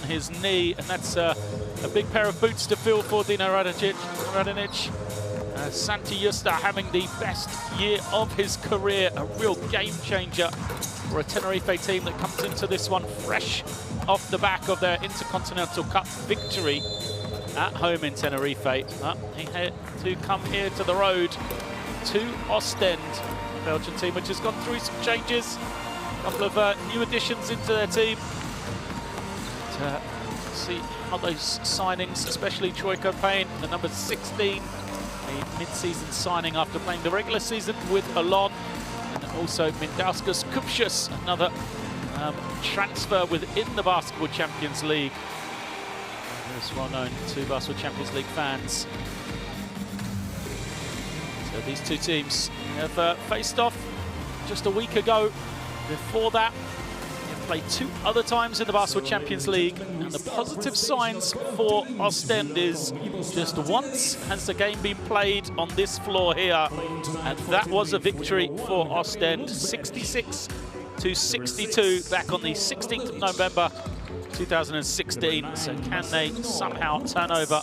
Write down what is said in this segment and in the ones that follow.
his knee, and that's a big pair of boots to fill for Dino Radonic. Santi Justa having the best year of his career, a real game changer for a Tenerife team that comes into this one fresh off the back of their Intercontinental Cup victory at home in Tenerife. He had to come here to the road to Oostende, the Belgian team, which has gone through some changes, a couple of new additions into their team. To see how those signings, especially Troy Copain, the number 16, a mid-season signing after playing the regular season with Alon, and also Mindauskas Kupšus, another transfer within the Basketball Champions League. It's well known to Basketball Champions League fans. So these two teams have faced off just a week ago. Before that, they've played 2 other times in the Basketball Champions League. And the positive signs for Oostende is just once has the game been played on this floor here. And that was a victory for Oostende, 66-62, back on the 16th of November 2016. So can they somehow turn over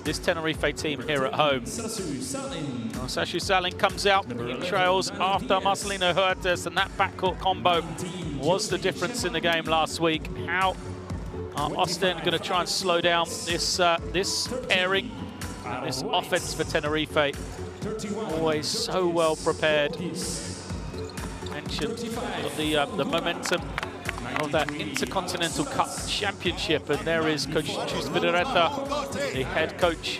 this Tenerife team here at home? Sashu Salin comes out, he trails after Marcelino Huertas, and that backcourt combo was the difference in the game last week. How are Oostende going to try and slow down this this pairing, this offense for Tenerife? Always so well prepared. Mentioned the momentum of that Intercontinental Cup Championship, and there is Coach Chus Vidoreta, the head coach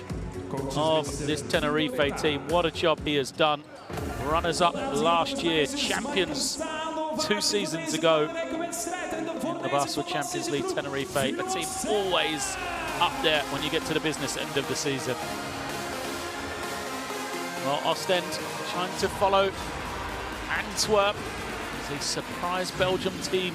of this Tenerife team. What a job he has done. Runners-up last year, champions 2 seasons ago in the Basketball Champions League. Tenerife, a team always up there when you get to the business end of the season. Well, Oostende trying to follow Antwerp as a surprise Belgium team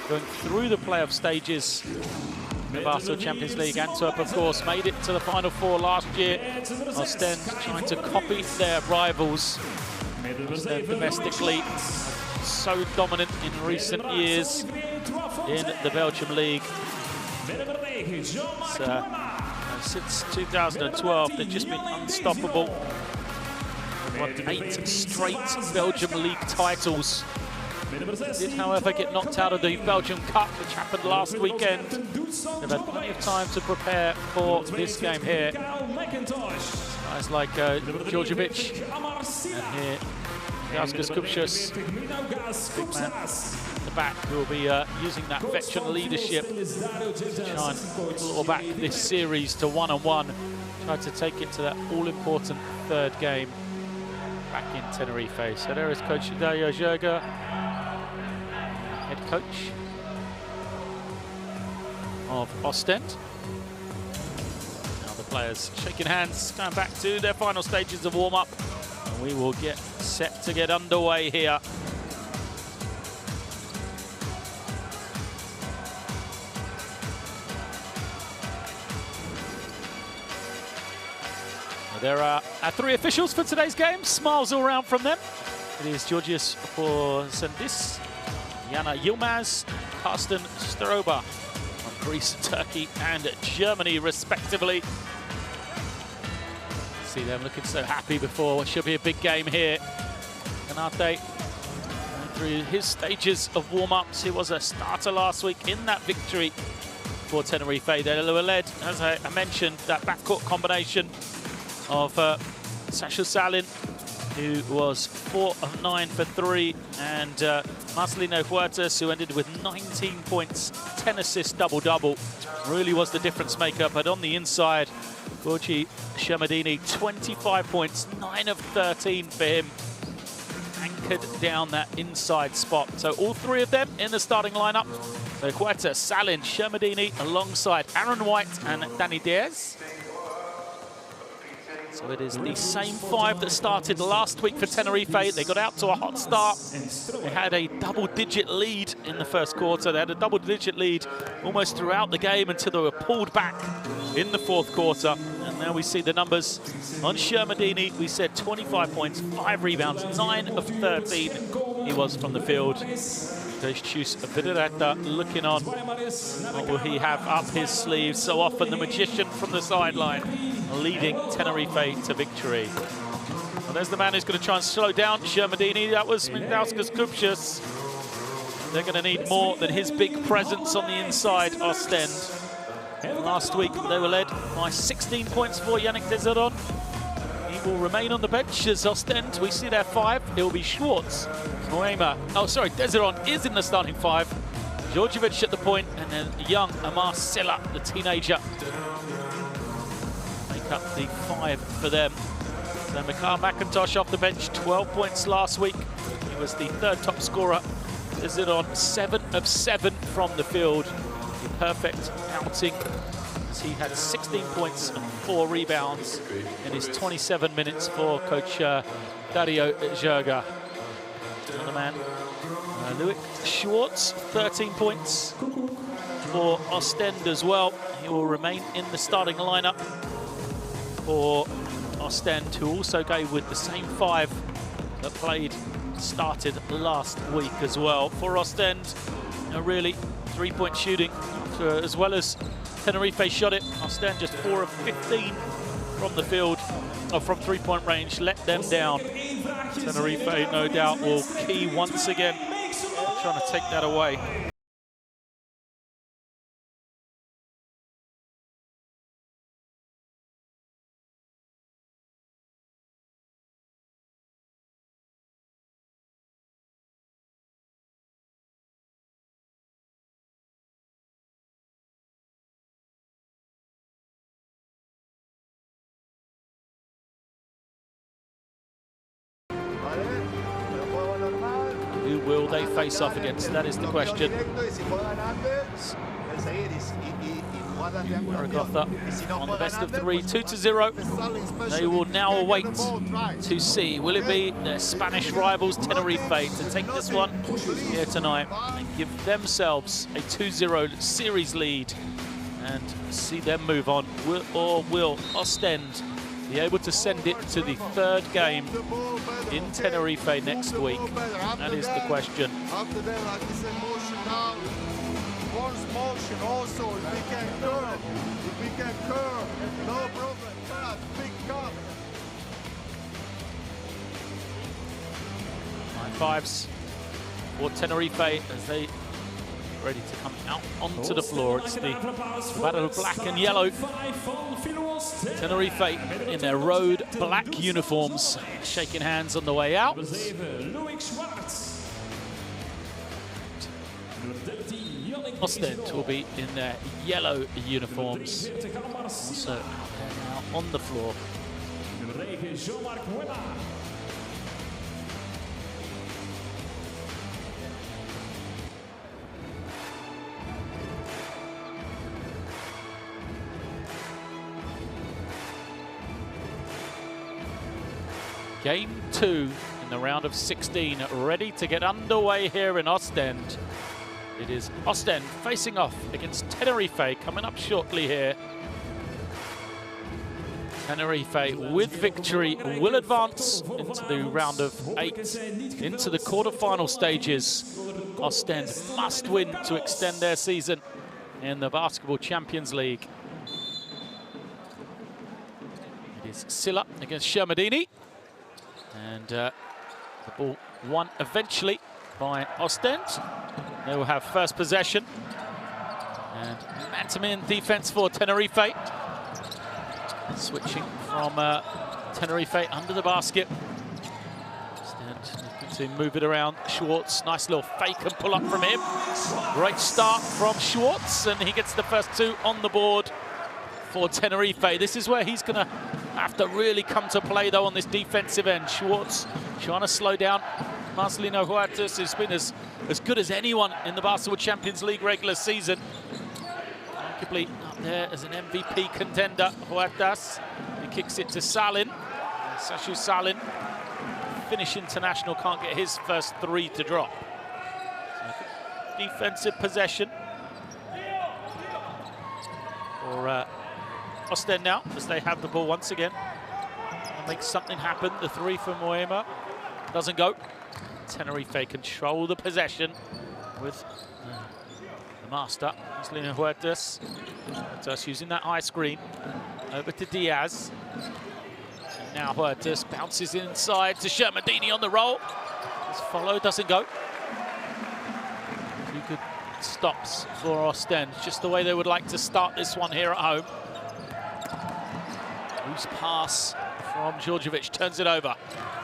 going through the playoff stages in the Basketball Champions League. Antwerp, of course, made it to the Final Four last year. Oostende trying to copy their rivals. Oostende domestically so dominant in recent years in the Belgium League. Since 2012, they've just been unstoppable. They've won 8 straight Belgium League titles. Did, however, get knocked out of the Belgium Cup, which happened last weekend. They've had plenty of time to prepare for this game here. Guys like Djordjevic, and here Mindauskas Kupšus, big man at the back, who will be using that veteran leadership to try and claw back this series to 1-1. Try to take it to that all-important 3rd game back in Tenerife. So there is Coach Dario Jurga, head coach of Oostende. Now the players shaking hands, going back to their final stages of warm-up. And we will get set to get underway here. There are our 3 officials for today's game. Smiles all around from them. It is Georgios Porzendis, Yana Yilmaz, Karsten Strober from Greece, Turkey and Germany, respectively. See them looking so happy before what should be a big game here. Kanate through his stages of warm-ups. He was a starter last week in that victory for Tenerife. They were led, as I mentioned, that backcourt combination of Sasha Salin, who was 4 of 9 for 3, and Marcelino Huertas, who ended with 19 points, 10 assists, double-double. Really was the difference maker, but on the inside, Gorgi Shermadini, 25 points, 9 of 13 for him. Anchored down that inside spot. So all 3 of them in the starting lineup. So Huertas, Salin, Shermadini, alongside Aaron White and Danny Diaz. So it is the same 5 that started last week for Tenerife. They got out to a hot start. They had a double-digit lead in the first quarter. They had a double-digit lead almost throughout the game until they were pulled back in the 4th quarter. And now we see the numbers on Shermadini. We said 25 points, 5 rebounds, 9 of 13 he was from the field. Jesus Vidoreta looking on. What will he have up his sleeve? So often the magician from the sideline, leading Tenerife to victory. Well, there's the man who's going to try and slow down Shermadini. That was Mindauskas Kupchus. They're going to need more than his big presence on the inside, Oostende. Last week they were led by 16 points for Yannick Dezeron. He will remain on the bench as Oostende. We see their 5. It will be Schwartz, Moema. Oh, sorry, Dezeron is in the starting 5. Djordjevic at the point, and then young Amar Silla, the teenager, make up the 5 for them. Then Mikhail McIntosh off the bench, 12 points last week. He was the 3rd top scorer. Dezeron 7 of 7 from the field. The perfect outing, as he had 16 points and 4 rebounds in his 27 minutes for coach Dario Jerga. Another man, Loic Schwartz, 13 points for Oostende as well. He will remain in the starting lineup for Oostende, who also gave with the same 5 that started last week as well. For Oostende, really 3-point shooting, as well as Tenerife shot it. Oostende just 4 of 15 from the field, or from 3-point range, let them down. Tenerife, no doubt, will key once again, trying to take that away. Who will they face off against? That is the question. Zaragoza on the best of 3, 2-0. They will now await to see, will it be their Spanish rivals Tenerife to take this one here tonight and give themselves a 2-0 series lead and see them move on, or will Oostende be able to send it to the 3rd game in Tenerife next week? That is the question. High fives for Tenerife as they ready to come out onto the floor. It's the battle of black and yellow. Tenerife in their road black uniforms, shaking hands on the way out. Oostende will be in their yellow uniforms, also now on the floor. Game 2 in the round of 16, ready to get underway here in Oostende. It is Oostende facing off against Tenerife coming up shortly here. Tenerife with victory will advance into the round of 8, into the quarter-final stages. Oostende must win to extend their season in the Basketball Champions League. It is Silla against Shermadini. And the ball won eventually by Oostende. They will have first possession. And man-to-man defense for Tenerife. Switching from Tenerife under the basket. Oostende looking to move it around. Schwartz, nice little fake and pull up from him. Great start from Schwartz, and he gets the first 2 on the board for Tenerife. This is where he's going to have to really come to play, though, on this defensive end. Schwartz trying to slow down Marcelino Huertas, who's been as good as anyone in the Basketball Champions League regular season. Arguably up there as an MVP contender, Huertas. He kicks it to Salin. Sashu Salin, Finnish international, can't get his first 3 to drop. So defensive possession for Oostende now, as they have the ball once again. And make something happen. The 3 from Moema doesn't go. Tenerife control the possession. with the master, Filou Oostende. Just using that high screen over to Diaz. And now Oostende bounces inside to Shermadini on the roll. His follow doesn't go. 2 good stops for Oostende, just the way they would like to start this one here at home. Loose pass from Djordjevic, turns it over.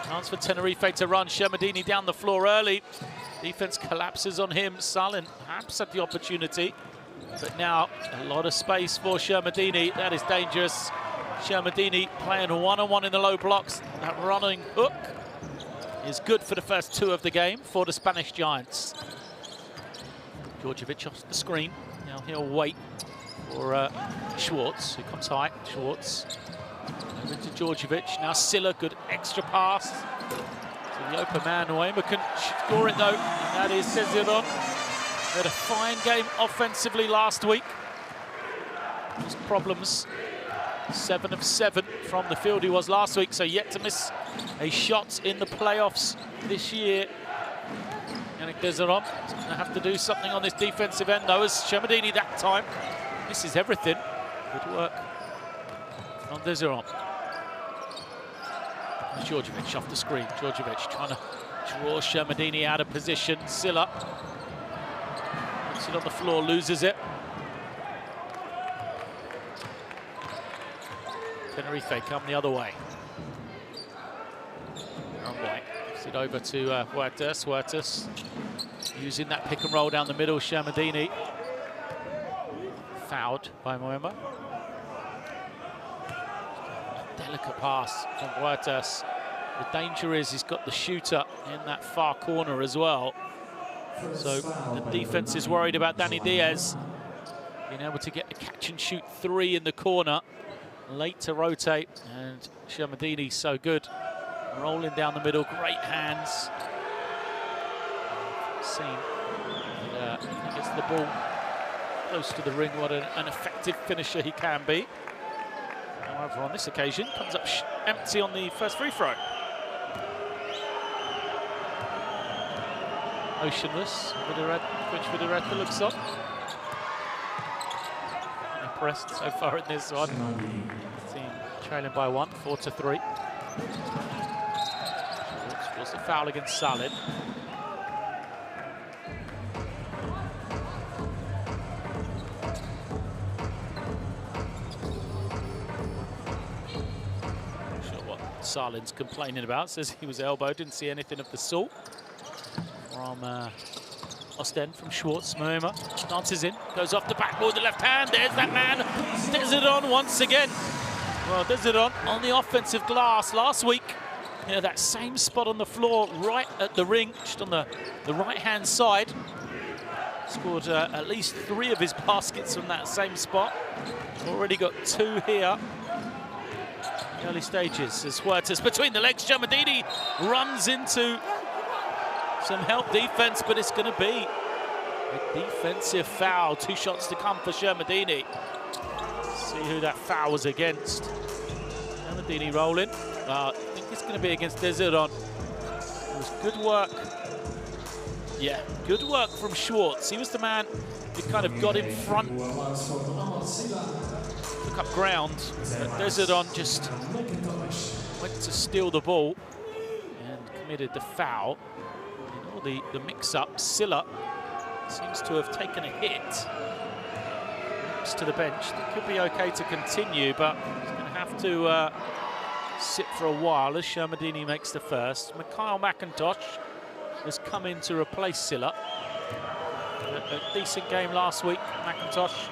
Chance for Tenerife to run. Shermadini down the floor early. Defense collapses on him. Salin perhaps had the opportunity, but now a lot of space for Shermadini. That is dangerous. Shermadini playing one-on-one in the low blocks. That running hook is good for the first 2 of the game for the Spanish Giants. Djordjevic off the screen. Now he'll wait for Schwartz, who comes high. Schwartz over to Djordjevic. Now Silla, good extra pass. So the open man, Noema can score it though. And that is Desiron. Had a fine game offensively last week. Just problems. 7 of 7 from the field he was last week, so yet to miss a shot in the playoffs this year. Yannick Desiron is going to have to do something on this defensive end though, as Shermadini that time misses everything. Good work on Desiron. Djordjevic off the screen. Djordjevic trying to draw Shermadini out of position. Silla puts it on the floor, loses it. Tenerife come the other way. White gives it over to Huertas. Huertas using that pick and roll down the middle. Shermadini fouled by Moema. Delicate pass from Huertas. The danger is he's got the shooter in that far corner as well. So the defense is worried about Danny Diaz being able to get a catch and shoot 3 in the corner. Late to rotate, and Shermadini so good. Rolling down the middle, great hands. Seen. And, he gets the ball close to the ring. What an effective finisher he can be. However, on this occasion, comes up empty on the first free throw. Motionless, Quinch Vidaret looks on. Impressed so far in this one. Team trailing by 1, 4-3. Was the foul against Salin. Not sure what Salin's complaining about. Says he was elbowed, didn't see anything of the sort. From Oostende, from Schwartz. Moema dances in, goes off the backboard, the left hand. There's that man, Desiron once again. Well, Desiron on the offensive glass last week. You know, that same spot on the floor, right at the ring, just on the right-hand side. Scored at least 3 of his baskets from that same spot. Already got 2 here. Early stages as Huertas between the legs. Shermadini runs into some help defense, but it's going to be a defensive foul. 2 shots to come for Shermadini. See who that foul was against. Shermadini rolling. I think it's going to be against Desiron. It was good work. Yeah, good work from Schwartz. He was the man who kind of got in front, took up ground. And Desiron just went to steal the ball and committed the foul. In all the mix-up, Silla seems to have taken a hit. Next to the bench. It could be okay to continue, but he's going to have to sit for a while as Shermadini makes the first. Mikhail McIntosh has come in to replace Silla. A decent game last week. McIntosh,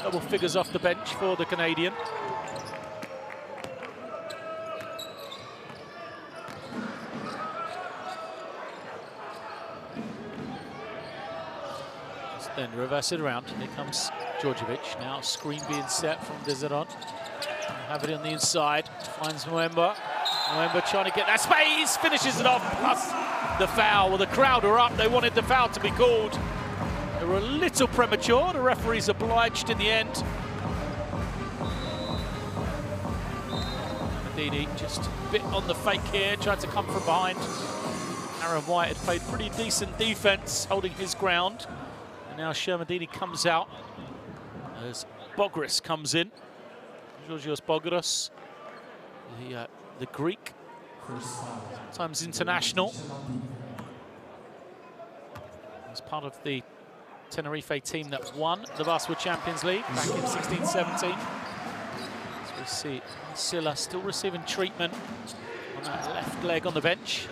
double figures off the bench for the Canadian. Then reverse it around. Here comes Djordjevic. Now screen being set from Desiron. Have it on the inside. Finds Moemba. Moemba trying to get that space. Finishes it off. Plus the foul. Well, the crowd are up. They wanted the foul to be called. They were a little premature. The referee's obliged in the end. Medini just a bit on the fake here. Tried to come from behind. Aaron White had played pretty decent defense, holding his ground. And now Shermadini comes out as Bogris comes in. Georgios Bogris, the Greek, sometimes international. As part of the Tenerife team that won the Basketball Champions League back in 16-17. So we see Silla still receiving treatment on that left leg on the bench.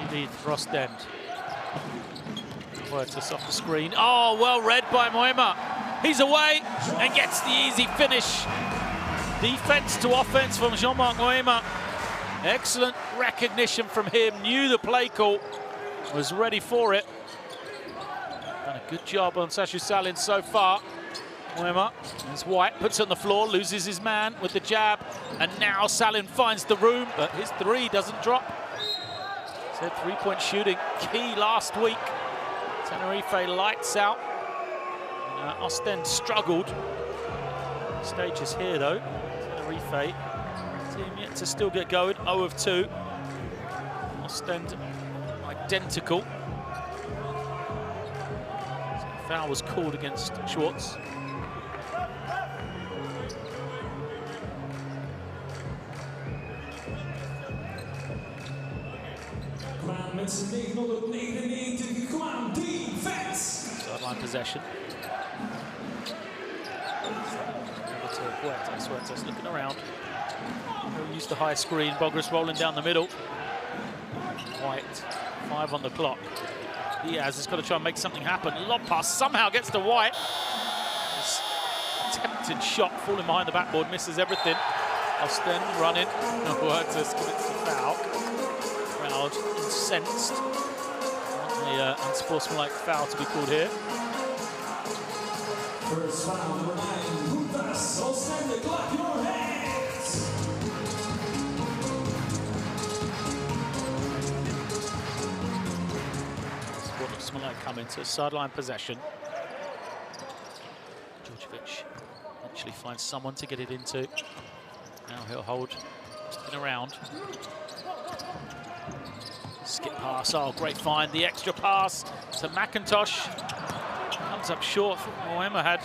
Indeed, Oostende. Huertas off the screen. Oh, well read by Moema. He's away and gets the easy finish. Defense to offense from Jean-Marc Moema. Excellent recognition from him. Knew the play call, was ready for it. Done a good job on Sashu Salin so far. Moema, as White puts it on the floor, loses his man with the jab, and now Salin finds the room, but his three doesn't drop. Said three-point shooting key last week. Tenerife lights out. Oostende struggled. Stages here though. Tenerife team yet to still get going. 0 of 2. Oostende identical. So foul was called against Schwartz. Sideline possession. Over to Huertas. Huertas looking around. He'll use the high screen. Bogris rolling down the middle. White, 5 on the clock. Diaz has got to try and make something happen. Lob pass somehow gets to White. His attempted shot falling behind the backboard, misses everything. Oostende running. Huertas commits the foul. Crowd incensed. The unsportsmanlike foul to be called here. First foul, number 9, Huertas. Oostende, clap your hands. Sportsmanlike coming to sideline possession. Djordjevic eventually finds someone to get it into. Now he'll hold spin around. Skip pass, oh, great find. The extra pass to McIntosh. Comes up short. Moema had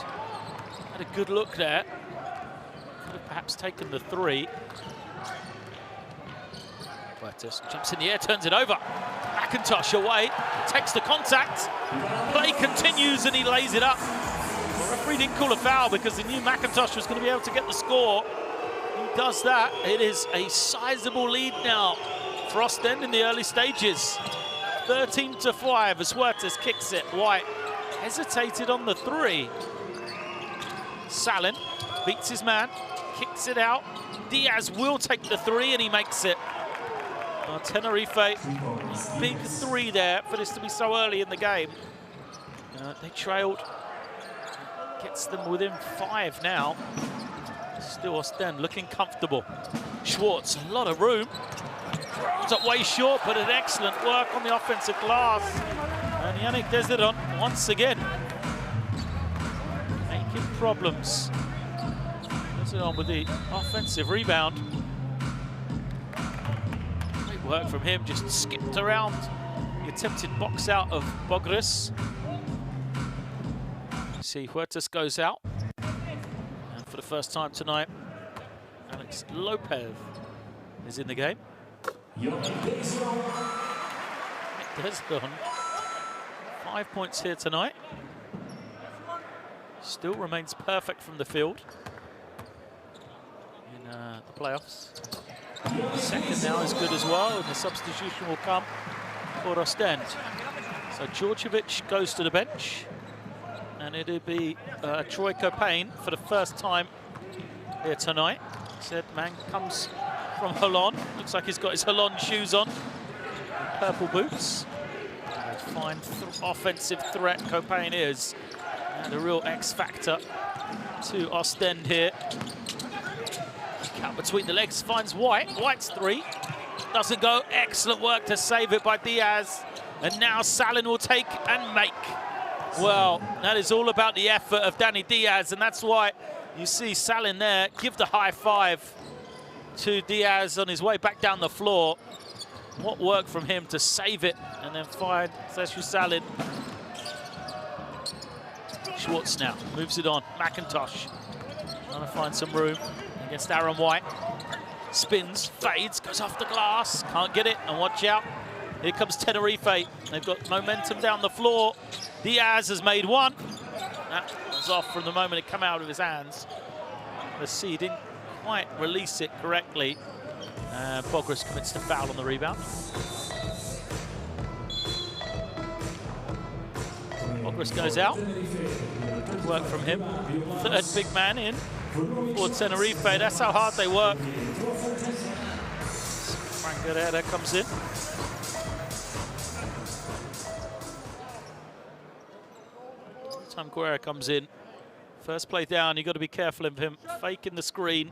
a good look there. Could have perhaps taken the 3. Huertas jumps in the air, turns it over. McIntosh away, takes the contact. Play continues and he lays it up. The referee didn't call a foul because he knew McIntosh was going to be able to get the score. He does that. It is a sizable lead now for Oostende in the early stages. 13-5 as Huertas kicks it. White hesitated on the 3. Salin beats his man, kicks it out. Diaz will take the 3 and he makes it. Tenerife, big 3 there for this to be so early in the game. They trailed, gets them within 5 now. Still Oostende looking comfortable. Schwartz, a lot of room. Comes up way short, but an excellent work on the offensive glass. And Yannick Desiron, once again, making problems. Desiron with the offensive rebound. Great work from him, just skipped around the attempted box out of Bogris. You see Huertas goes out. And for the first time tonight, Alex Lopez is in the game. Desiron, 5 points here tonight. Still remains perfect from the field in the playoffs. Second now is good as well, and the substitution will come for Oostende. So Djordjevic goes to the bench, and it'll be Troy Copain for the first time here tonight. Said man comes from Holon. Looks like he's got his Holon shoes on. Purple boots. Fine offensive threat Copain is. And a real X factor to Oostende here. Cut between the legs, finds White. White's 3. Doesn't go. Excellent work to save it by Diaz. And now Salin will take and make. Well, that is all about the effort of Danny Diaz, and that's why you see Salin there give the high 5 to Diaz on his way back down the floor. What work from him to save it and then find Filou Oostende. Schwartz now moves it on. McIntosh trying to find some room against Aaron White. Spins, fades, goes off the glass, can't get it, and watch out. Here comes Tenerife. They've got momentum down the floor. Diaz has made one. That was off from the moment it came out of his hands. Let's see, he didn't quite release it correctly. Bogris commits the foul on the rebound. Bogris goes out. Good work from him. Third big man in for Tenerife. That's how hard they work. Frank Guerrero comes in. Time Guerrero comes in. First play down, you've got to be careful of him faking the screen.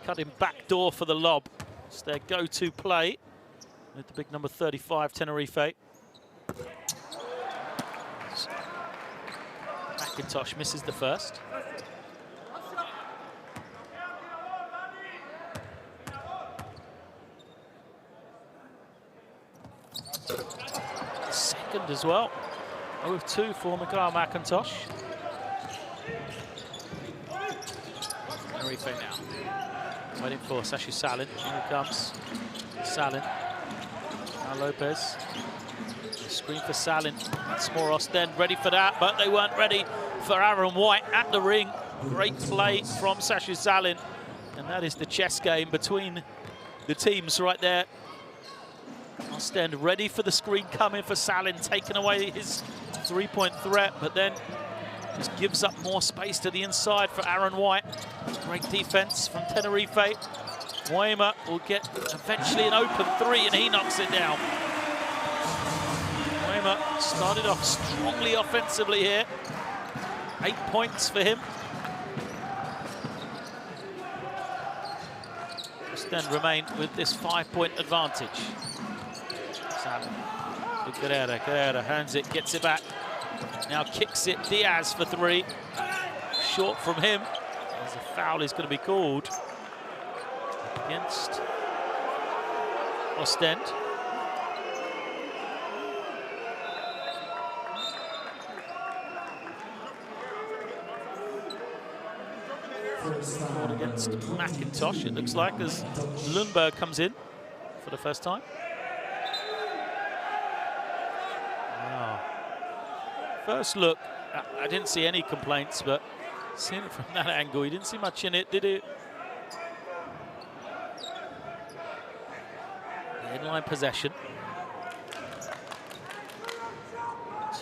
Cutting back door for the lob. It's their go-to play with the big number 35, Tenerife. McIntosh misses the first. Second as well. 0 of 2 for Miguel McIntosh. Tenerife now. Waiting for Filou Oostende. Here he comes. Salin. Now Lopez. Screen for Salin. That's more Oostende ready for that, but they weren't ready for Aaron White at the ring. Great play from Filou Oostende. And that is the chess game between the teams right there. Oostende ready for the screen coming for Salin, taking away his three-point threat, but then just gives up more space to the inside for Aaron White. Great defense from Tenerife. Waima will get eventually an open three, and he knocks it down. Waima started off strongly offensively here. 8 points for him. Oostende remain with this 5-point advantage. Salin. Guerrero hands it, gets it back. Now kicks it, Diaz for three. Short from him. As a foul is going to be called against Oostende. Called against McIntosh, it looks like, as Lundberg comes in for the first time. First look, I didn't see any complaints, but seeing it from that angle, he didn't see much in it, did he? Inline possession.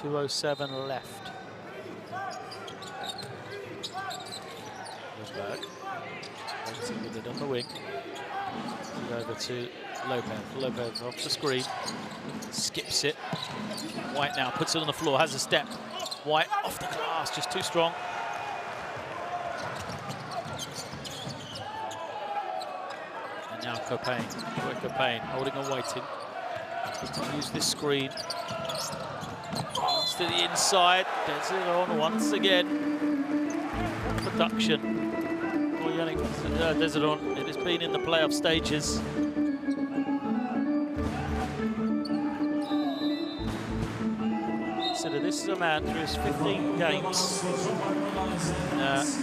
2:07 left. Lundberg. Waiting with it on the wing. Over to Lopez. Lopez off the screen. Skips it. White now puts it on the floor, has a step. White off the glass, just too strong. And now Copain, Copain holding and waiting. To use this screen. To the inside, gets it on once again. Production. Oh, Yannick Desert, it has been in the playoff stages. This is a man through his 15 games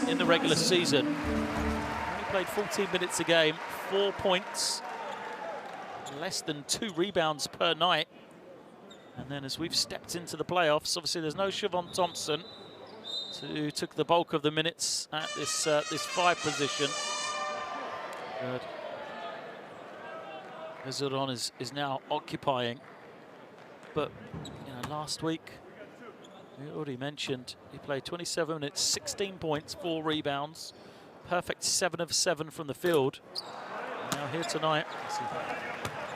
in the regular season. He played 14 minutes a game, 4 points, less than 2 rebounds per night. And then as we've stepped into the playoffs, obviously there's no Siobhan Thompson, who took the bulk of the minutes at this this 5 position. Good. Vezeron is now occupying, but you know, last week, we already mentioned, he played 27 minutes, 16 points, 4 rebounds, perfect 7 of 7 from the field. And now here tonight,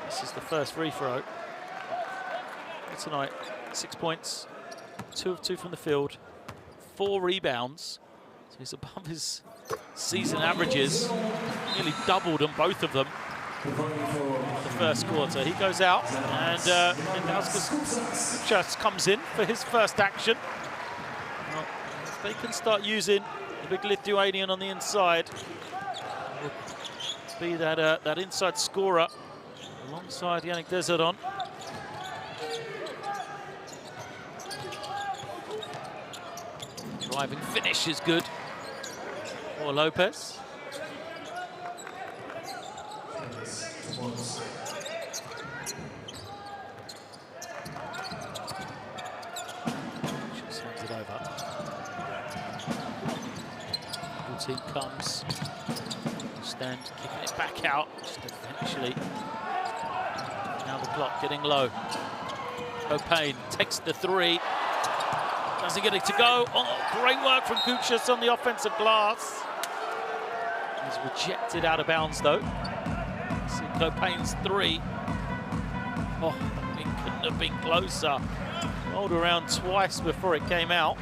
this is the first free throw. Here tonight, 6 points, 2 of 2 from the field, 4 rebounds. So he's above his season averages, nearly doubled on both of them. The first quarter. He goes out, and Indauskas just comes in for his first action. Well, if they can start using the big Lithuanian on the inside, be that inside scorer, alongside Yannick Deseron. Driving finish is good for Lopez. Just hands it over. Double team comes. Stand kicking it back out. Just eventually. Now the clock getting low. O'Payne takes the three. Doesn't get it to go. Oh, great work from Kuchus on the offensive glass. He's rejected out of bounds though. See O'Payne's three. Oh, it couldn't have been closer. Rolled around twice before it came out.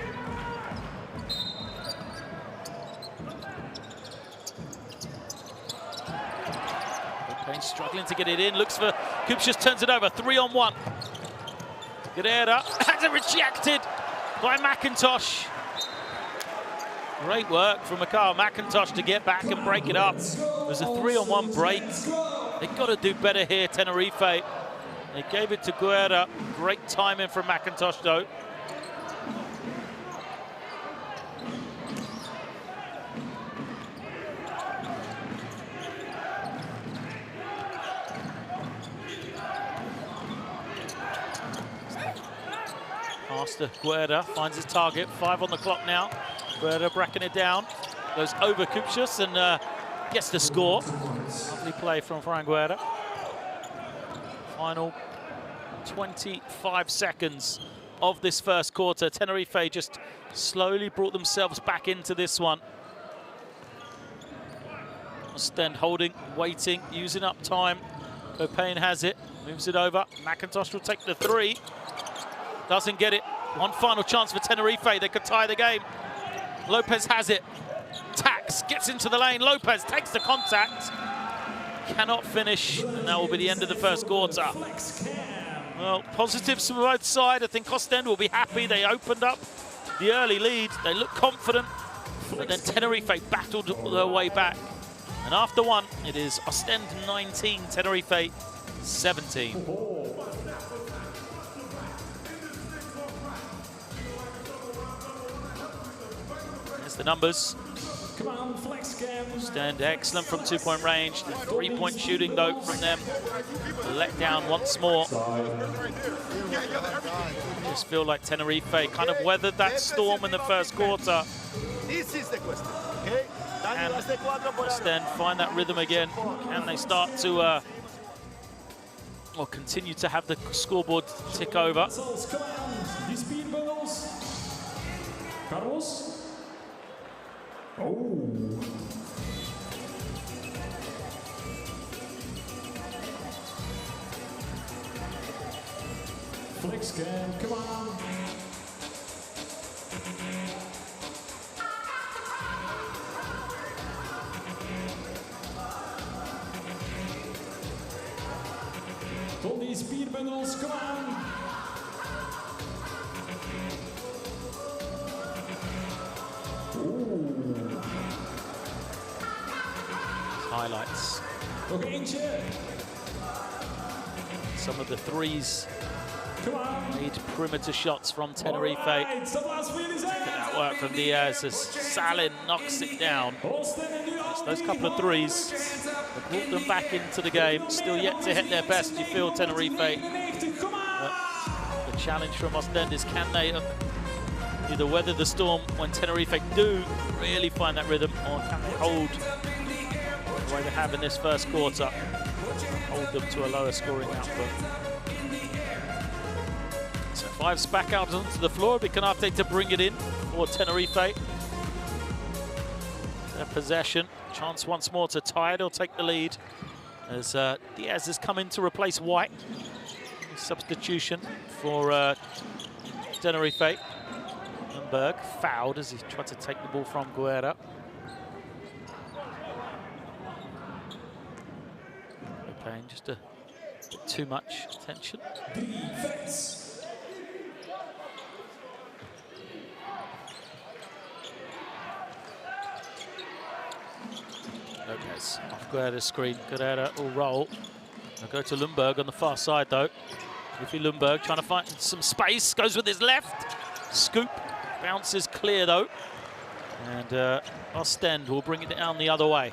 O'Payne struggling to get it in. Looks for Kuchus, turns it over. 3-on-1. Guerrera has it rejected by McIntosh. Great work from Mikhail McIntosh to get back and break it up. It was a 3-on-1 break. They've got to do better here, Tenerife. They gave it to Guerrera. Great timing from McIntosh, though. Master Guerrera finds his target. 5 on the clock now. Guerrera bracking it down. Goes over Kuchus and gets the score. Lovely play from Fran Guerrera. Final 25 seconds of this first quarter. Tenerife just slowly brought themselves back into this one. Oostende holding, waiting, using up time. O'Payne has it, moves it over. McIntosh will take the three. Doesn't get it. One final chance for Tenerife. They could tie the game. Lopez has it. Tax gets into the lane. Lopez takes the contact. Cannot finish. And that will be the end of the first quarter. Well, positives from both sides. I think Oostende will be happy. They opened up the early lead. They look confident. But then Tenerife battled their way back. And after one, it is Oostende 19, Tenerife 17. The numbers. Come on, flex cam. Oostende excellent from 2-point range. The 3-point shooting though from them. Let down once more. Just feel like Tenerife kind of weathered that storm in the first quarter. This is the question. Okay? And Oostende find that rhythm again. Can they start to or continue to have the scoreboard tick over? Carlos. Oh. Flex cam, come on. Tot die spierbundels, come on. Highlights. Some of the threes made perimeter shots from Tenerife. Look at that work from Diaz as Salin knocks it down. It's those couple of threes that brought them back into the game. Still yet to hit their best, you feel, Tenerife. But the challenge from Oostende is, can they either weather the storm when Tenerife do really find that rhythm, or can they hold the way they have in this first quarter, hold them to a lower scoring output. So 5 back out onto the floor. It'll be Canate to bring it in for Tenerife. Their possession. Chance once more to tie it. He'll take the lead as Diaz has come in to replace White. Substitution for Tenerife. Berg fouled as he tried to take the ball from Guerrera. Paying just a bit too much attention. Defense. Lopez off Guerrera's screen. Guerrera will roll. I'll go to Lundberg on the far side, though. Iffy Lundberg trying to find some space, goes with his left. Scoop, bounces clear, though. And Oostende will bring it down the other way.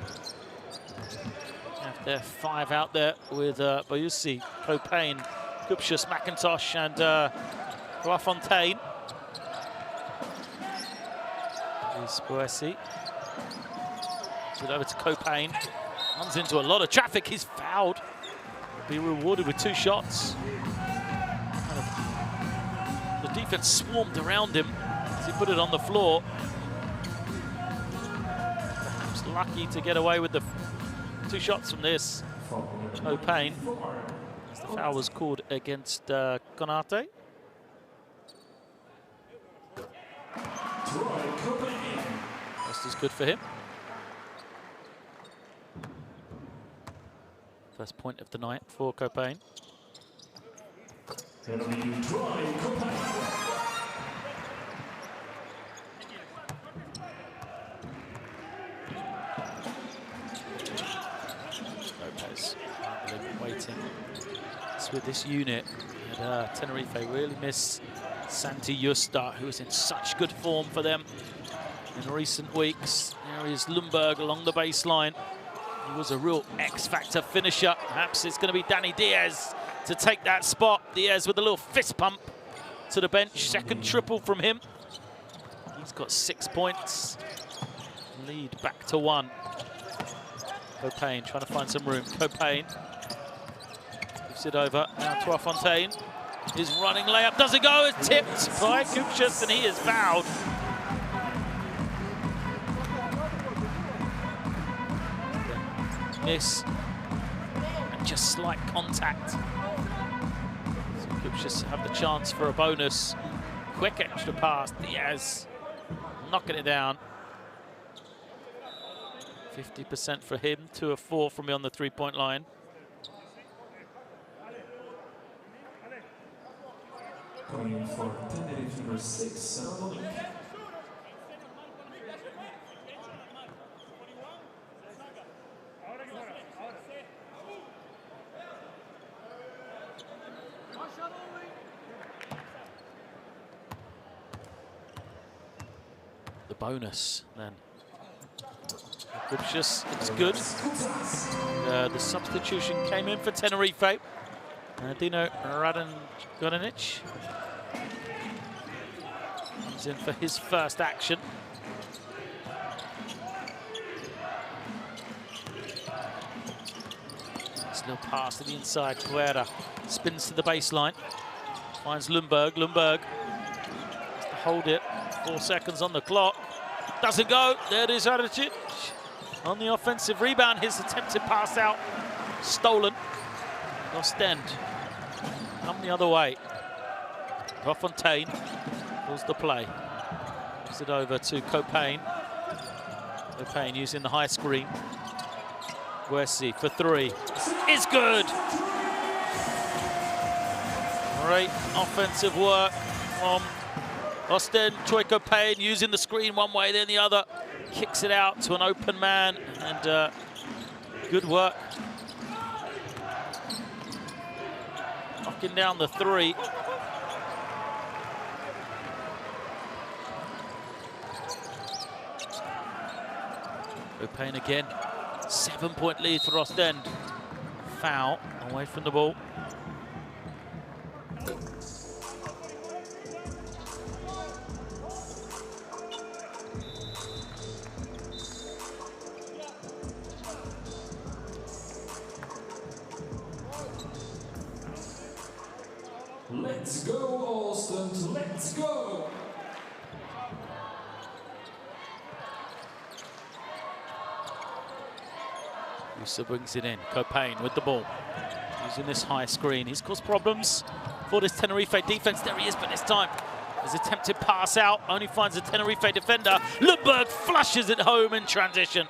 Have their 5 out there with Bayusi, Copain, Kupchus, McIntosh, and Fontaine. Here's Boessi. It over to Copain. Runs into a lot of traffic. He's fouled. Be rewarded with 2 shots. The defense swarmed around him as he put it on the floor. Perhaps lucky to get away with the 2 shots from this. Copain. As the foul was called against Konate. Rest is good for him. First point of the night for Copain. Lopez waiting. It's with this unit. And, Tenerife really miss Santi Justa, who is in such good form for them in recent weeks. There is Lundberg along the baseline. He was a real X-factor finisher. Perhaps it's going to be Danny Diaz to take that spot. Diaz with a little fist pump to the bench. Second triple from him. He's got 6 points. Lead back to 1. Copain trying to find some room. Copain gives it over. Now to Fontaine. His running layup doesn't go. It's tipped by Kupchus, and he is fouled. Miss and just slight contact. So Kupchus have the chance for a bonus. Quick extra pass. Diaz knocking it down. 50% for him. 2 of 4 from beyond the 3-point line. Coming in for Tenerife number 6, The bonus then. Kupchus, it's good. The substitution came in for Tenerife. Dino Radonjic comes in for his first action. Nice little pass to the inside. Guerra spins to the baseline. Finds Lundberg. Lundberg has to hold it. 4 seconds on the clock. Doesn't go. There is Radonjic on the offensive rebound. His attempted pass out stolen. Oostende come the other way. Fontaine pulls the play. Gives it over to Copain. Copain using the high screen. Boessi for 3. It's good! Great offensive work from Oostende. Troy Copain using the screen one way, then the other. Kicks it out to an open man, and good work. Knocking down the 3. Copain again. 7-point lead for Oostende. Foul away from the ball. Let's go, Oostende, let's go! Musa brings it in. Copain with the ball. Using this high screen. He's caused problems for this Tenerife defense. There he is, but this time his attempted pass out only finds a Tenerife defender. Lundberg flushes it home in transition.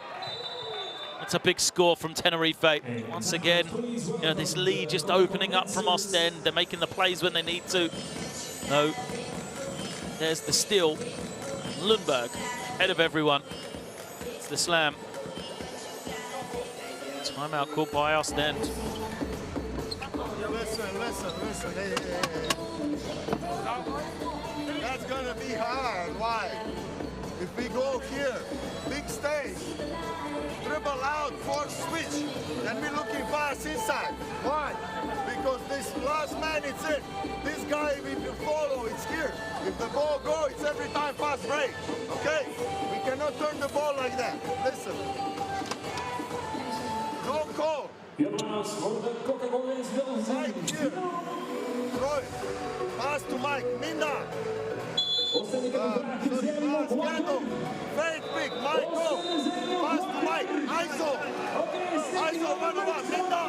That's a big score from Tenerife. Once again, you know, this lead just opening up from Oostende. They're making the plays when they need to. No. There's the steal. Lundberg, ahead of everyone. It's the slam. Timeout called by Oostende. Listen. Hey. That's gonna be hard. Why? If we go here, big stage, dribble out, force switch, then we're looking fast inside. Why? Because this last man, it's it. This guy, if you follow, it's here. If the ball goes, it's every time fast break. Okay? We cannot turn the ball like that. Listen. No call. Mike here. Troy. Pass to Mike. Minda. Ghetto. Fake pick. Mike, go. Pass to Mike. ISO. ISO, Manova. Minda.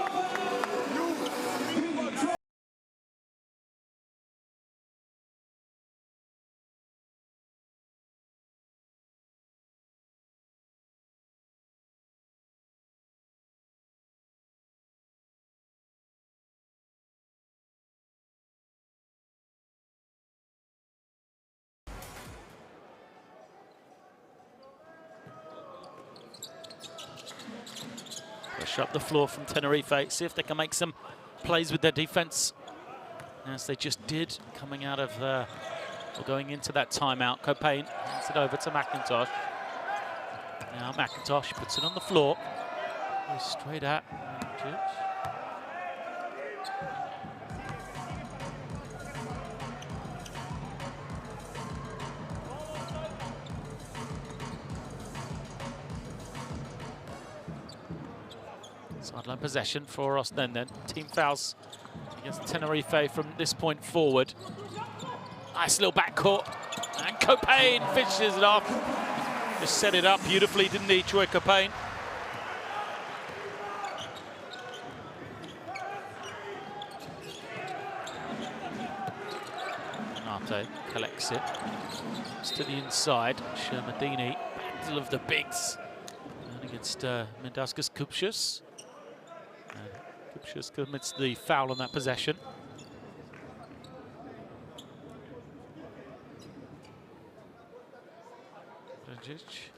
Pressure up the floor from Tenerife. See if they can make some plays with their defense, as they just did coming out of or going into that timeout. Copain hands it over to McIntosh. Now McIntosh puts it on the floor. Goes straight at Mandzukic. Sideline possession for Oostende then. Team fouls against Tenerife from this point forward. Nice little backcourt. And Copain finishes it off. Just set it up beautifully, didn't he, Troy Copain? Nate collects it. It's to the inside. Shermadini, battle of the bigs. And against Mindaugas Kupchus. Kupchus commits the foul on that possession. Mandzukic.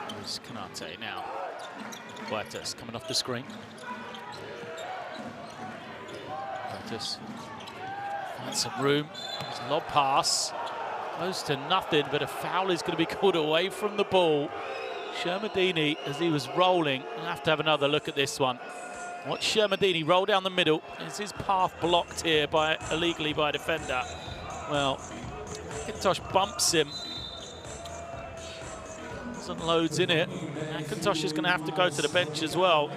There's Canate now. Huertas coming off the screen. Huertas finds some room. There's a lob pass. Close to nothing, but a foul is going to be called away from the ball. Shermadini, as he was rolling, we'll have to have another look at this one. Watch Shermadini roll down the middle. Is his path blocked here illegally by a defender? Well, McIntosh bumps him. Doesn't loads in it. McIntosh is going to have to go to the bench as well.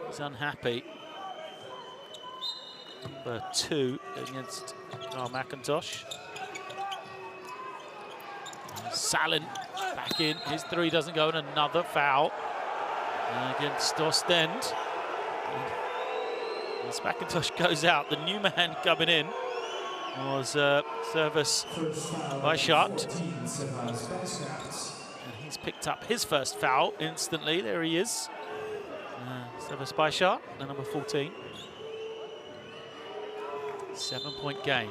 He's unhappy. Number 2 against McIntosh. Salin back in. His 3 doesn't go, and another foul against Oostende. As McIntosh goes out, the new man coming in was service by Shot. And he's picked up his first foul instantly. There he is. Service by Shot, the number 14. 7-point game.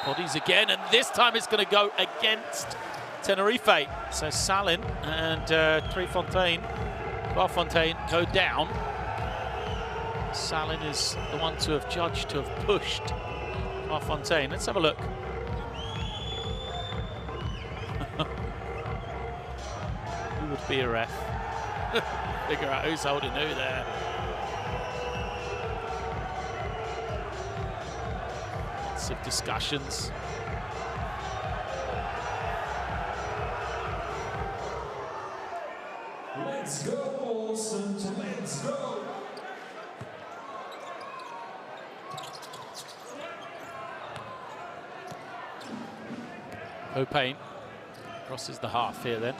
Bodies again, and this time it's going to go against Tenerife. So Salin and Barfontaine go down. Salin is the one to have judged to have pushed Barfontaine. Let's have a look. Who would be a ref? Figure out who's holding who there. Lots of discussions. Let's go, Oostende, let's go. Copain crosses the half here then.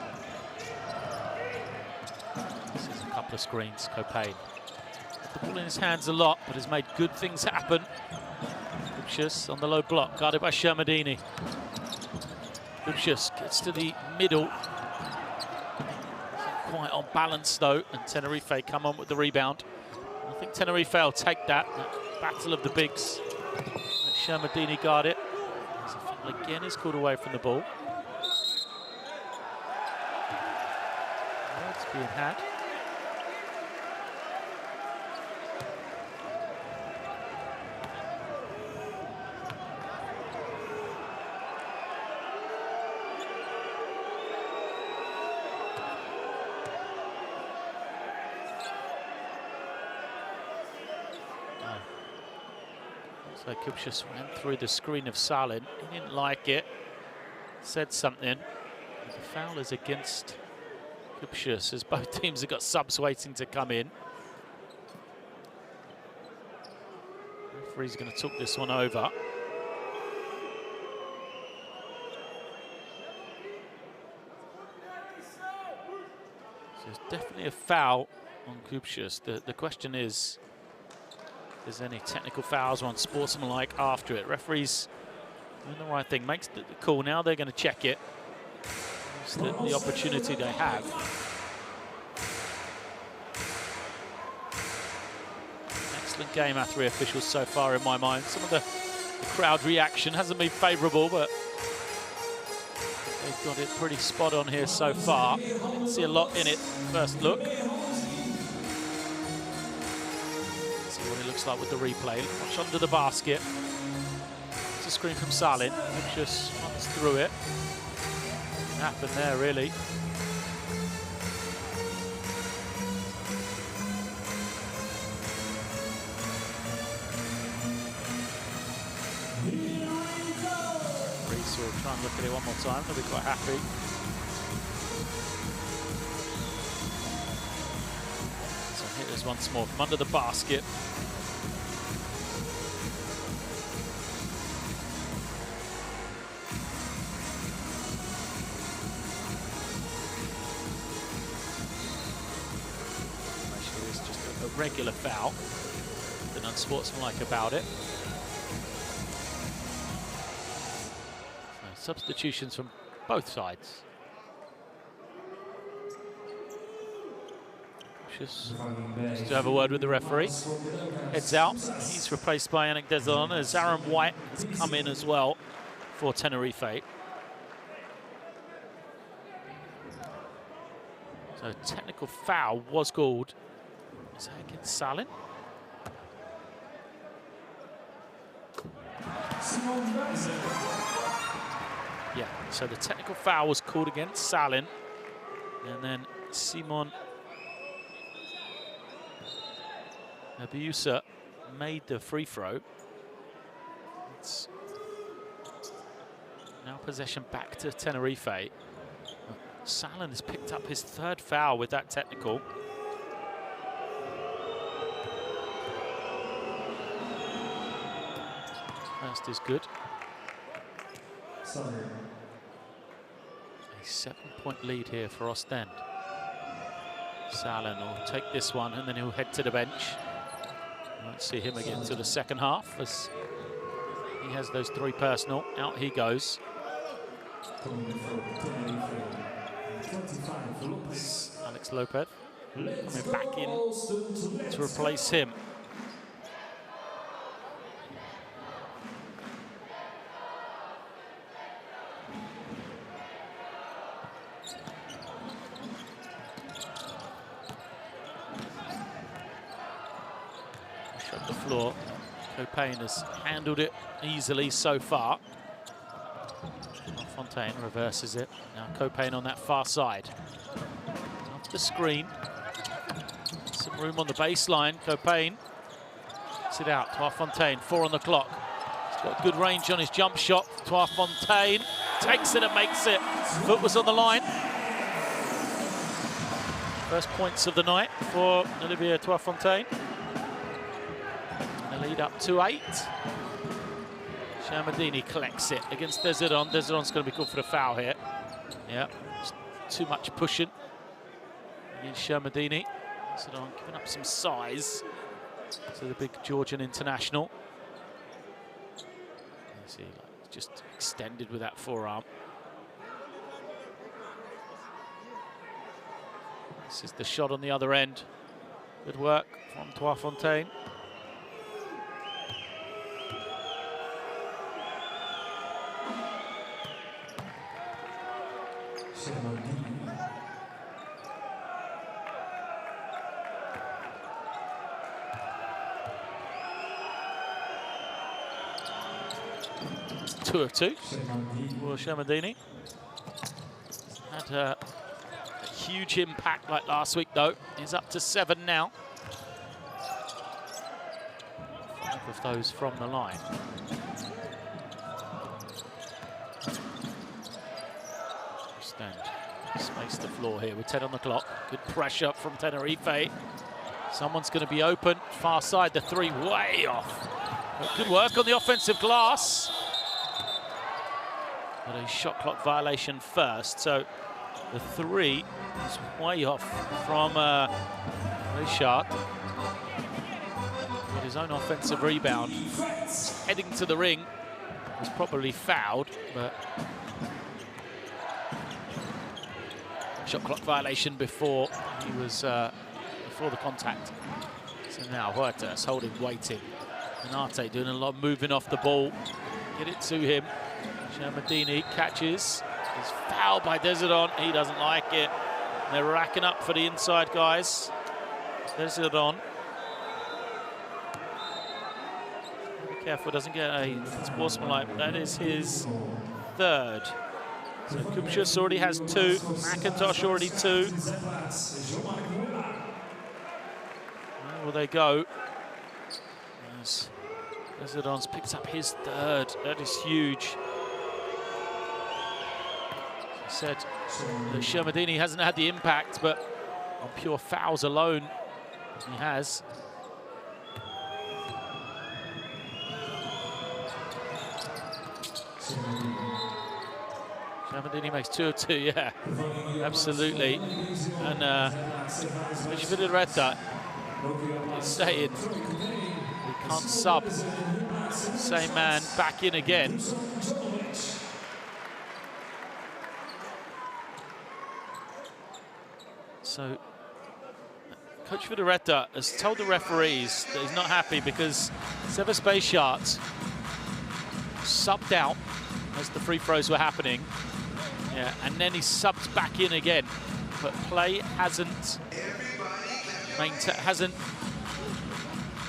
A couple of screens, Copain. Got the ball in his hands a lot, but has made good things happen. Kupchus on the low block, guarded by Shermadini. Kupchus gets to the middle. Quite on balance though, and Tenerife come on with the rebound. I think Tenerife will take that battle of the bigs. Let Shermadini guard it. As a foul again is called away from the ball. It's being had. So Kupchus went through the screen of Salin. He didn't like it. Said something. The foul is against Kupchus, as both teams have got subs waiting to come in. Referee's going to talk this one over. So it's definitely a foul on Kupchus. The question is, if there's any technical fouls or unsportsmanlike after it. Referee's doing the right thing, makes the call. Now they're going to check it. It's the opportunity they have. Excellent game, our three officials so far in my mind. Some of the crowd reaction hasn't been favourable, but they've got it pretty spot on here so far. Didn't see a lot in it first look. What it looks like with the replay. Watch under the basket. It's a screen from Salin. Just runs through it. Nothing happened there, really. Reese will try and look at it one more time. They'll be quite happy. So here it is once more from under the basket. Regular foul, nothing unsportsmanlike about it. So substitutions from both sides. Just to have a word with the referee. Heads out. He's replaced by Yannick Deslon, as Aaron White has come in as well for Tenerife. So technical foul was called. Is that against Salin? Yeah, so the technical foul was called against Salin. And then Simon Abiusa made the free throw. It's now possession back to Tenerife. Salin has picked up his third foul with that technical. First is good. A 7-point lead here for Ostend. Salin will take this one and then he'll head to the bench. We won't see him again until the second half as he has those three personal. Out he goes. Alex Lopez coming back in to replace him. Shot the floor. Copain has handled it easily so far. Fontaine reverses it. Now Copain on that far side. Off the screen. Some room on the baseline. Copain gets it out. Fontaine, 4 on the clock. He's got good range on his jump shot. Fontaine takes it and makes it. Foot was on the line. First points of the night for Olivier Fontaine. And the lead up to 8. Shermadini collects it against Desiron. Desiron's going to be called for the foul here. Yeah, just too much pushing against Shermadini. Desiron giving up some size to the big Georgian international. You see, like, just extended with that forearm. This is the shot on the other end. Good work from Toifontaine. It's 2 of 2 for Shermadini. Had a huge impact like last week, though. He's up to 7 now. 5 of those from the line. Space the floor here with 10 on the clock. Good pressure from Tenerife. Someone's going to be open. Far side, the 3 way off. But good work on the offensive glass. But a shot clock violation first. So the 3 is way off from Richard. Got his own offensive rebound. Heading to the ring. Was probably fouled, but shot clock violation before he was before the contact. So now Huertas holding, waiting. Renate doing a lot of moving off the ball. Get it to him. Shermadini catches. He's fouled by Desidon. He doesn't like it. They're racking up for the inside guys. Desidon. Be careful, doesn't get a sportsmanlike. That is his 3rd. So Kupchus already has 2, McIntosh already 2. Where will they go? As Desidon's picks up his 3rd. That is huge. I said that Shermadini hasn't had the impact, but on pure fouls alone, he has. Shermadini makes 2 of 2, yeah, absolutely. And Filou is saying we can't sub. Same man back in again. So Coach Filou has told the referees that he's not happy because Sebas Bayshart subbed out as the free throws were happening. Yeah, and then he subbed back in again, but play hasn't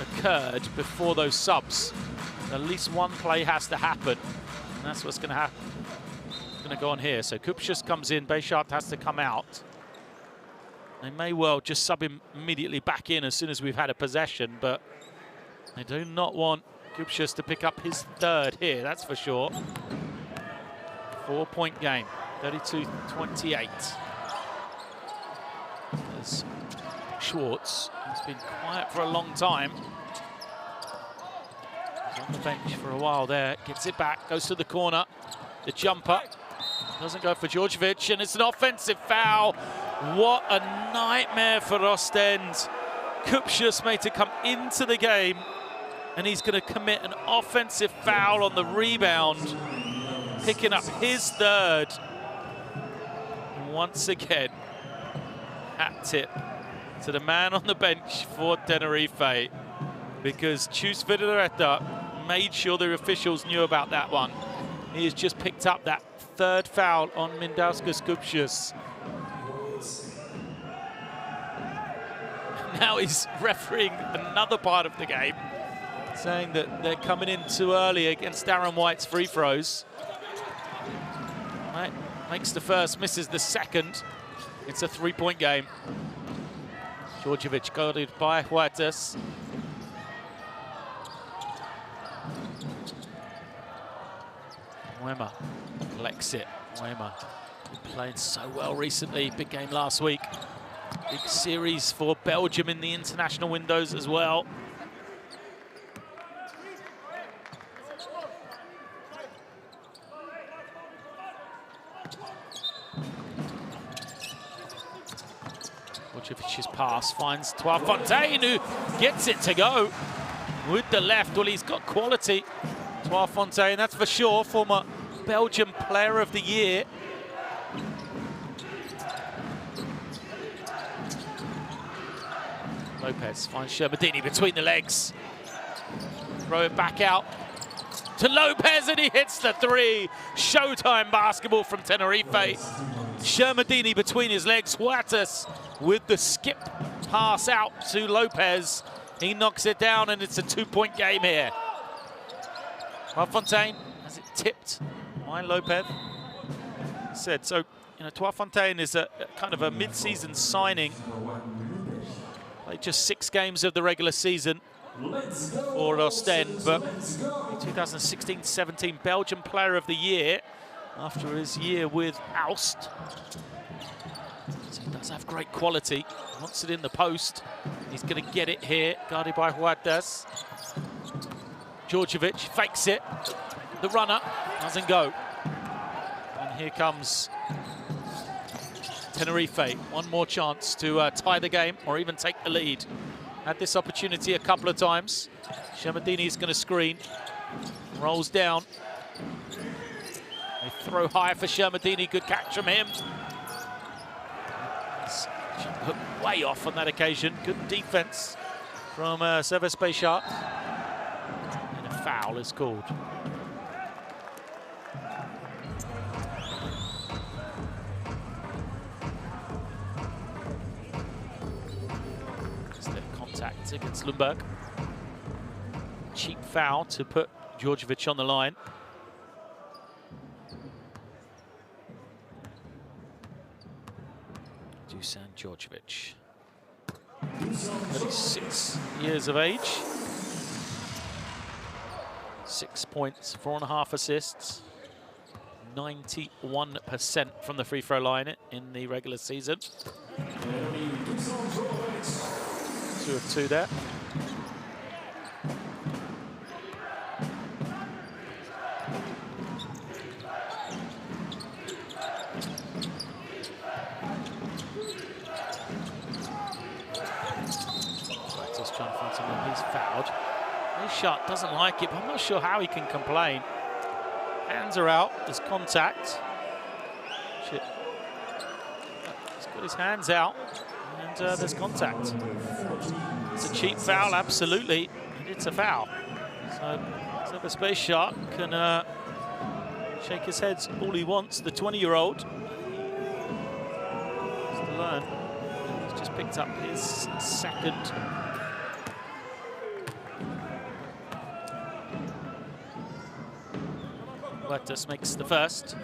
occurred before those subs. At least one play has to happen, and that's what's going to happen. It's going to go on here. So Kupchus comes in, Bayshart has to come out. They may well just sub him immediately back in as soon as we've had a possession, but they do not want Kupchus to pick up his 3rd here, that's for sure. 4-point game, 32-28. There's Schwartz, he's been quiet for a long time. He's on the bench for a while there, gets it back, goes to the corner. The jumper doesn't go for Djordjevic, and it's an offensive foul. What a nightmare for Oostende. Kupchus made to come into the game, and he's going to commit an offensive foul on the rebound, picking up his 3rd. And once again, hat tip to the man on the bench for Tenerife, because Chus Vidoreta made sure the officials knew about that one. He has just picked up that 3rd foul on Mindaugas Kupchus. Now he's refereeing another part of the game, saying that they're coming in too early against Darren White's free throws. Right, makes the 1st, misses the 2nd. It's a 3-point game. Djordjevic guarded by Huertas. Moema collects it. Moema playing so well recently. Big game last week. Big series for Belgium in the international windows as well. Djordjevic's pass finds Toifontaine, who gets it to go with the left. Well, he's got quality. Toifontaine, that's for sure, former Belgium Player of the Year. Lopez finds Shermadini between the legs. Throw it back out to Lopez, and he hits the three. Showtime basketball from Tenerife. Shermadini between his legs. Huertas with the skip pass out to Lopez. He knocks it down, and it's a 2-point game here. Fontaine has it tipped by Lopez. Said so. You know, Fontaine is a kind of a mid-season signing. Played just 6 games of the regular season for Oostende, but 2016-17 Belgian Player of the Year after his year with Aalst. So he does have great quality. Wants it in the post. He's going to get it here, guarded by Huertas. Djordjevic fakes it. The runner doesn't go. And here comes Tenerife. One more chance to tie the game or even take the lead. Had this opportunity a couple of times. Shermadini is going to screen. Rolls down. They throw high for Shermadini. Good catch from him. Put way off on that occasion. Good defense from Server Space Shark. And a foul is called. Contact against Lundberg. Cheap foul to put Djordjevic on the line. Dusan Djordjevic. 36 years of age. 6 points, 4.5 assists. 91% from the free throw line in the regular season. 2 of 2 there. Just trying to find someone. He's fouled. His shot doesn't like it, but I'm not sure how he can complain. Hands are out. There's contact. Shit. He's got his hands out. And there's contact. It's a cheap foul, absolutely. And it's a foul. So the Space Shark can shake his head all he wants. The 20-year-old. Has to learn. He's just picked up his second. Huertas makes the first.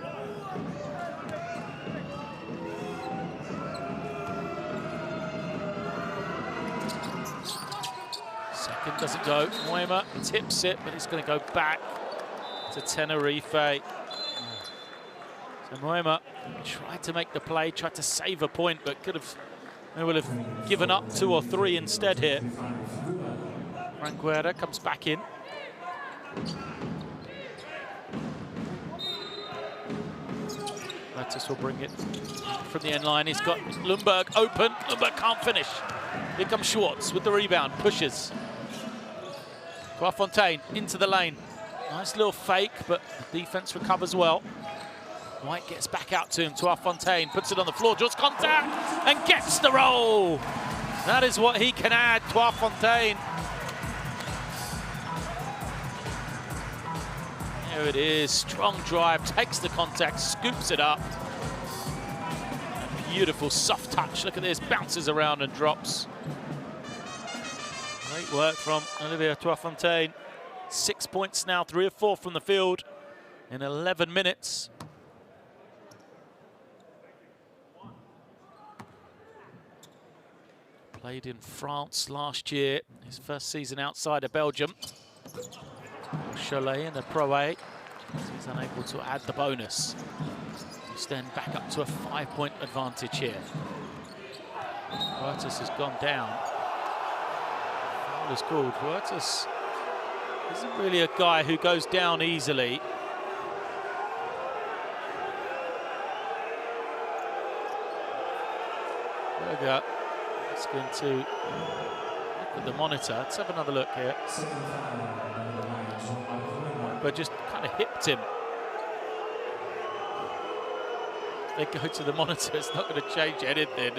Second doesn't go. Moema tips it, but it's going to go back to Tenerife. So Moema tried to make the play, tried to save a point, but they would have given up 2 or 3 instead here. Franguera comes back in. Huertas will bring it from the end line. He's got Lundberg open. Lundberg can't finish. Here comes Schwartz with the rebound. Pushes. Fontaine into the lane. Nice little fake, but the defense recovers well. White gets back out to him. Fontaine puts it on the floor. Draws contact and gets the roll. That is what he can add. Fontaine. There it is. Strong drive. Takes the contact. Scoops it up. A beautiful soft touch. Look at this. Bounces around and drops. Great work from Olivier Fontaine. 6 points now, 3 of 4 from the field in 11 minutes. Played in France last year, his first season outside of Belgium. Cholet in the Pro A. He's unable to add the bonus. Oostende back up to a 5-point advantage here. Huertas has gone down. Foul is called. Huertas isn't really a guy who goes down easily. Berger is going to look at the monitor. Let's have another look here. But just kind of hipped him. They go to the monitor, it's not going to change anything.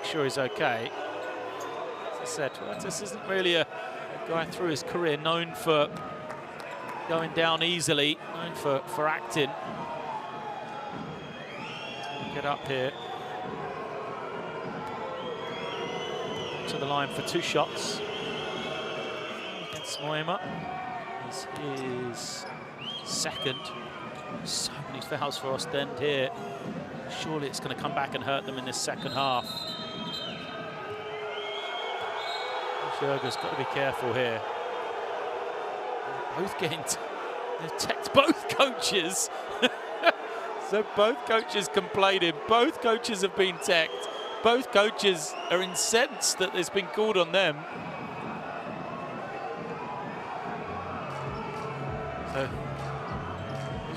make sure he's okay. As I said, this isn't really a guy through his career known for going down easily, known for acting. Get up here. To the line for 2 shots. Against Moema. This is second. So many fouls for Oostende here. Surely it's going to come back and hurt them in this second half. Jurgen's got to be careful here. Both getting teched, both coaches. So both coaches complaining, both coaches have been teched, both coaches are incensed that there's been called on them.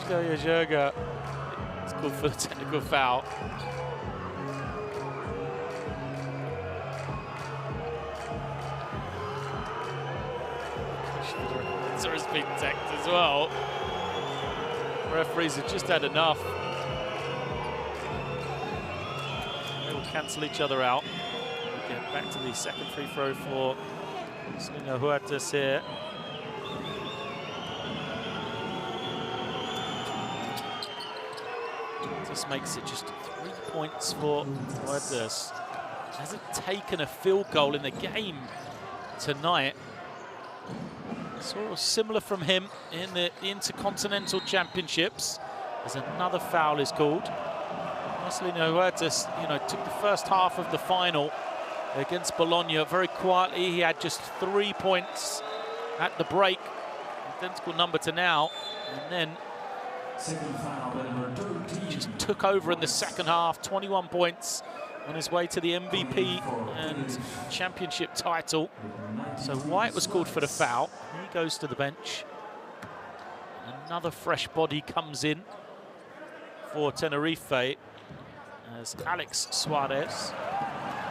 So, Jurgen, it's called for a technical foul. Has been teched as well. Referees have just had enough. They will cancel each other out. We'll get back to the second free throw for Filou Oostende here. This makes it just 3 points for Oostende. Hasn't taken a field goal in the game tonight. Sort of similar from him in the Intercontinental Championships, as another foul is called. Filou Oostende, took the first half of the final against Bologna very quietly. He had just 3 points at the break, identical number to now, and then just took over in the second half. 21 points on his way to the MVP and championship title. So White was called for the foul. He goes to the bench. Another fresh body comes in for Tenerife as Alex Suarez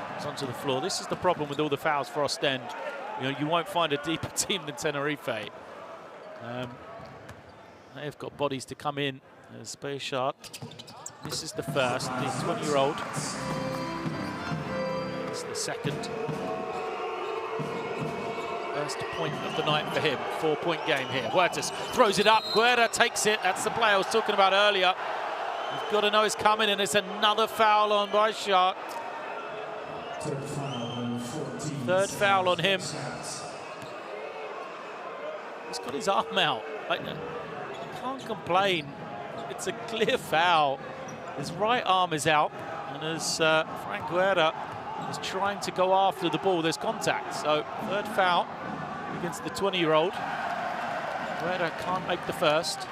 comes onto the floor. This is the problem with all the fouls for Oostende. You won't find a deeper team than Tenerife. They've got bodies to come in. There's Iberostar. This is the first, the 20-year-old. This is the second. First point of the night for him. 4-point game here. Huertas throws it up. Guerra takes it. That's the play I was talking about earlier. You've got to know it's coming, and it's another foul on Iberostar. Third foul on him. He's got his arm out. Can't complain. It's a clear foul. His right arm is out, and as Frank Guerra is trying to go after the ball, there's contact. So third foul against the 20-year-old. Guerra can't make the first.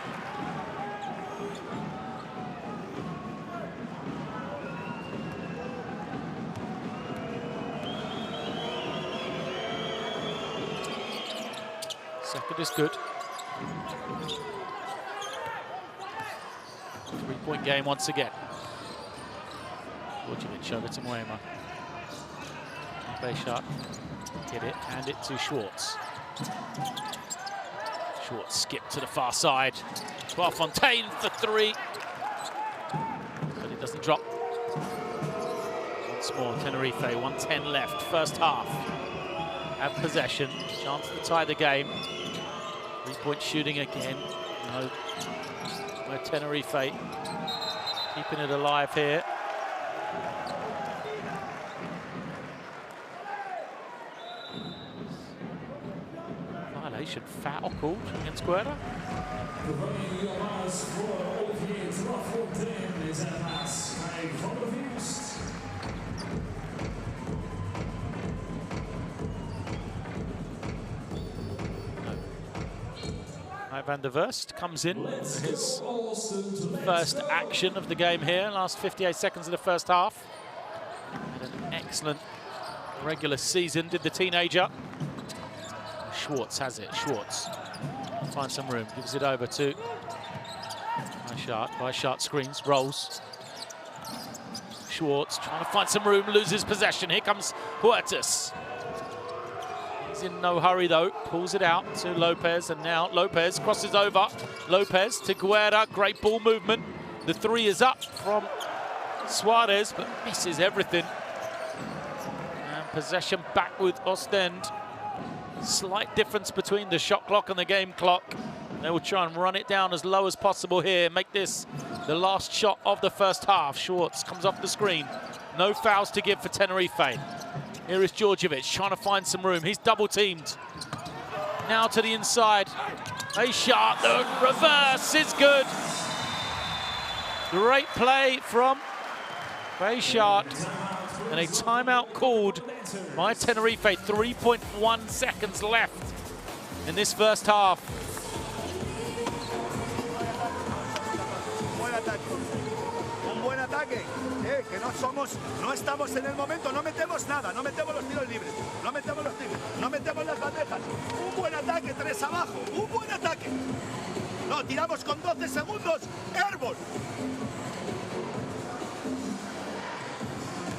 Second is good. 3-point game once again. Djordjevic over to Moema. Iberostar get it, hand it to Schwartz. Schwartz skip to the far side. Fontaine for 3. But it doesn't drop. Once more, Tenerife, 1:10 left, first half. Have possession, chance to tie the game. 3-point shooting again. No. Where Tenerife keeping it alive here. Violation, foul called against Guerra. Van der Verst comes in, his first action of the game here, last 58 seconds of the first half. Had an excellent regular season, did the teenager. Schwartz has it, Schwartz finds some room, gives it over to Iberostar screens, rolls. Schwartz trying to find some room, loses possession, here comes Huertas. In no hurry though, pulls it out to Lopez, and now Lopez crosses over. Lopez to Guerra, great ball movement. The 3 is up from Suarez, but misses everything. Possession back with Oostende. Slight difference between the shot clock and the game clock. They will try and run it down as low as possible here. Make this the last shot of the first half. Schwartz comes off the screen. No fouls to give for Tenerife. Here is Djordjevic trying to find some room. He's double teamed. Now to the inside. A shot, the reverse is good. Great play from Bayshard. And a timeout called by Tenerife. 3.1 seconds left in this first half. Un buen ataque, que no estamos en el momento, no metemos nada, no metemos los tiros libres, no metemos los tiros, no metemos las bandejas. Un buen ataque, 3 abajo, un buen ataque. No, tiramos con 12 segundos, airball.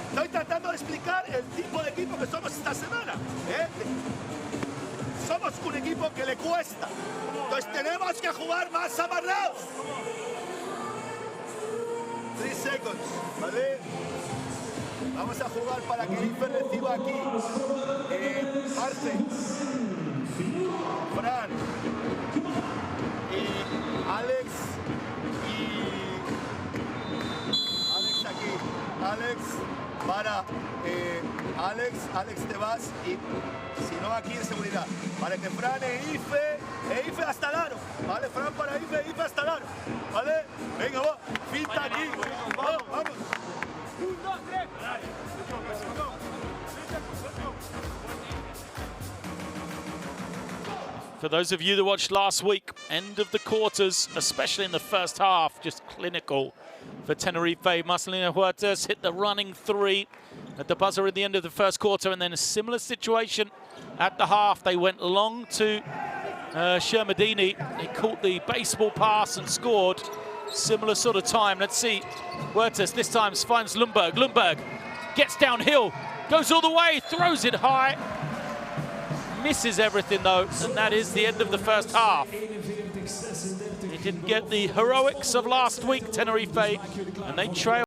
Estoy tratando de explicar el tipo de equipo que somos esta semana. Somos un equipo que le cuesta. Entonces tenemos que jugar más amarrados. 3 seconds, ¿vale? Vamos a jugar para que Ife reciba aquí. Arce, Fran y Alex aquí. Alex para Alex te vas y si no aquí en seguridad. Vale, que Fran e Ife hasta el aro. Vale, Fran para Ife hasta el aro. Vale, venga, va, pinta aquí. Vamos, vamos. 1, 2, 3. For those of you that watched last week, end of the quarters, especially in the first half, just clinical for Tenerife. Marcelino Huertas hit the running 3 at the buzzer at the end of the first quarter, and then a similar situation at the half. They went long to Shermadini. He caught the baseball pass and scored. Similar sort of time. Let's see. Huertas this time finds Lundberg. Lundberg gets downhill, goes all the way, throws it high. Misses everything though, and that is the end of the first half. He didn't get the heroics of last week, Tenerife, and they trail.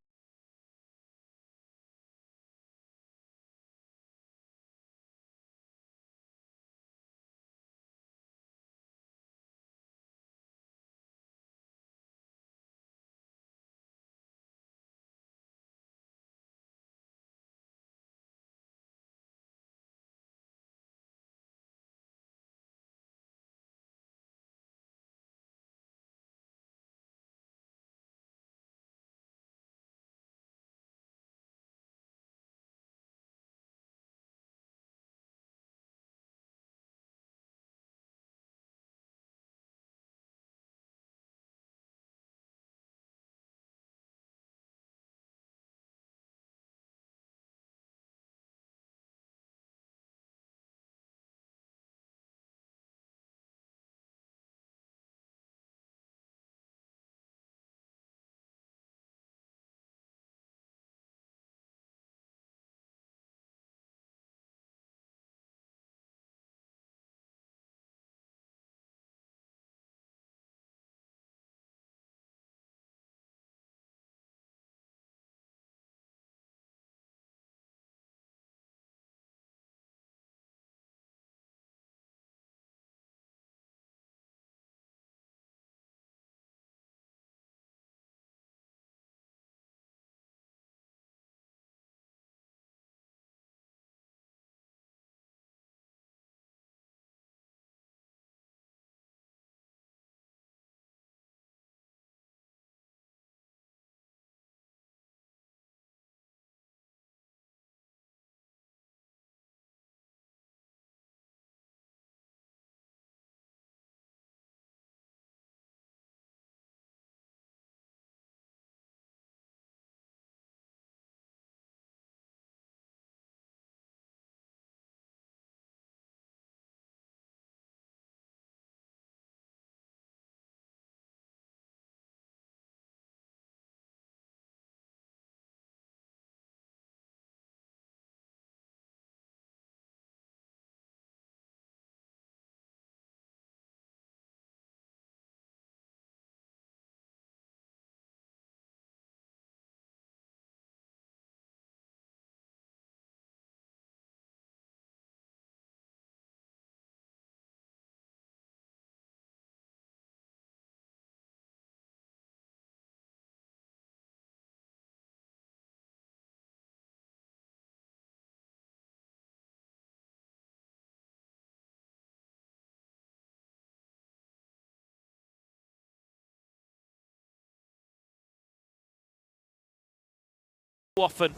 Often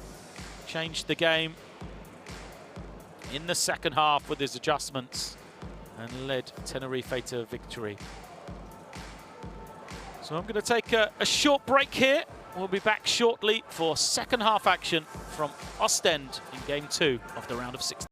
changed the game in the second half with his adjustments and led Tenerife to victory. So I'm going to take a short break here. We'll be back shortly for second half action from Oostende in game 2 of the round of 16.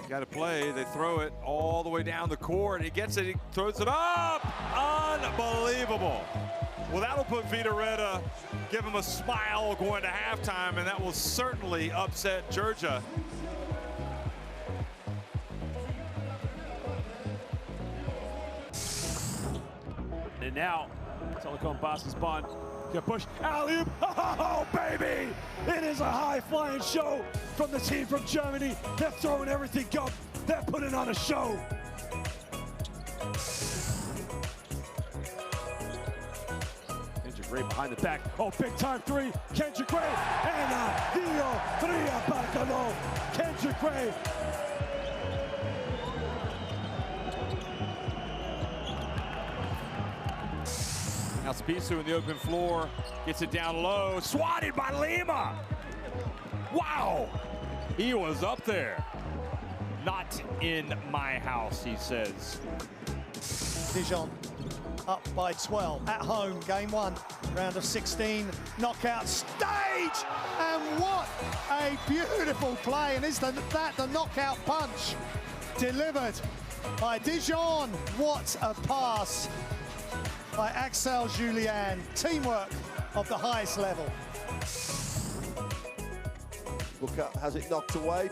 Got to play. They throw it all the way down the court. He gets it. He throws it up. Unbelievable. Well, that'll put Vitoretta, give him a smile going to halftime, and that will certainly upset Georgia. And now, Telecom Basket's Bond. Push, alley-oop, oh baby! It is a high-flying show from the team from Germany. They're throwing everything up. They're putting on a show. Kendrick Gray behind the back. Oh, big-time three. Kendrick Gray and Dio Tria Bacalo. Kendrick Gray. Now Spisu in the open floor, gets it down low, swatted by Lima. Wow, he was up there. Not in my house, he says. Dijon up by 12 at home, game 1, round of 16, knockout stage. And what a beautiful play, and is that the knockout punch delivered by Dijon? What a pass by Axel Julien. Teamwork of the highest level. Booker has it knocked away,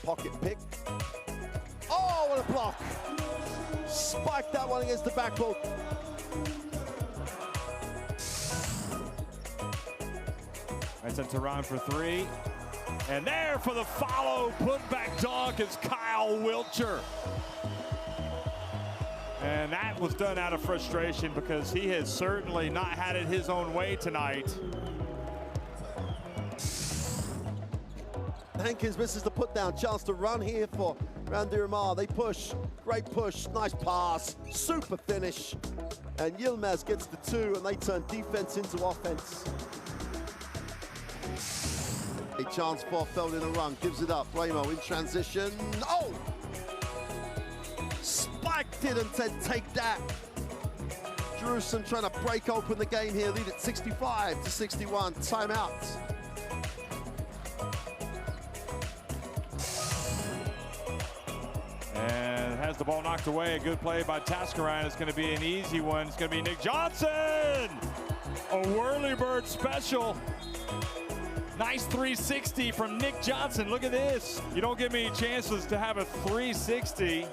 pocket pick. Oh, what a block. Spiked that one against the backboard. That's a Tehran for 3. And there for the follow, put-back dunk is Kyle Wilcher. And that was done out of frustration because he has certainly not had it his own way tonight. Hankins misses the put down. Chance to run here for Randirmar. They push. Great push. Nice pass. Super finish. And Yilmaz gets the 2, and they turn defense into offense. A chance for Feld in a run. Gives it up. Ramo in transition. Oh! Spiked reacted and said, take that. Jerusalem trying to break open the game here, lead at 65-61, timeout. And has the ball knocked away. A good play by Tascaran. It's going to be an easy one. It's going to be Nick Johnson. A whirly-bird special. Nice 360 from Nick Johnson. Look at this. You don't give me chances to have a 360.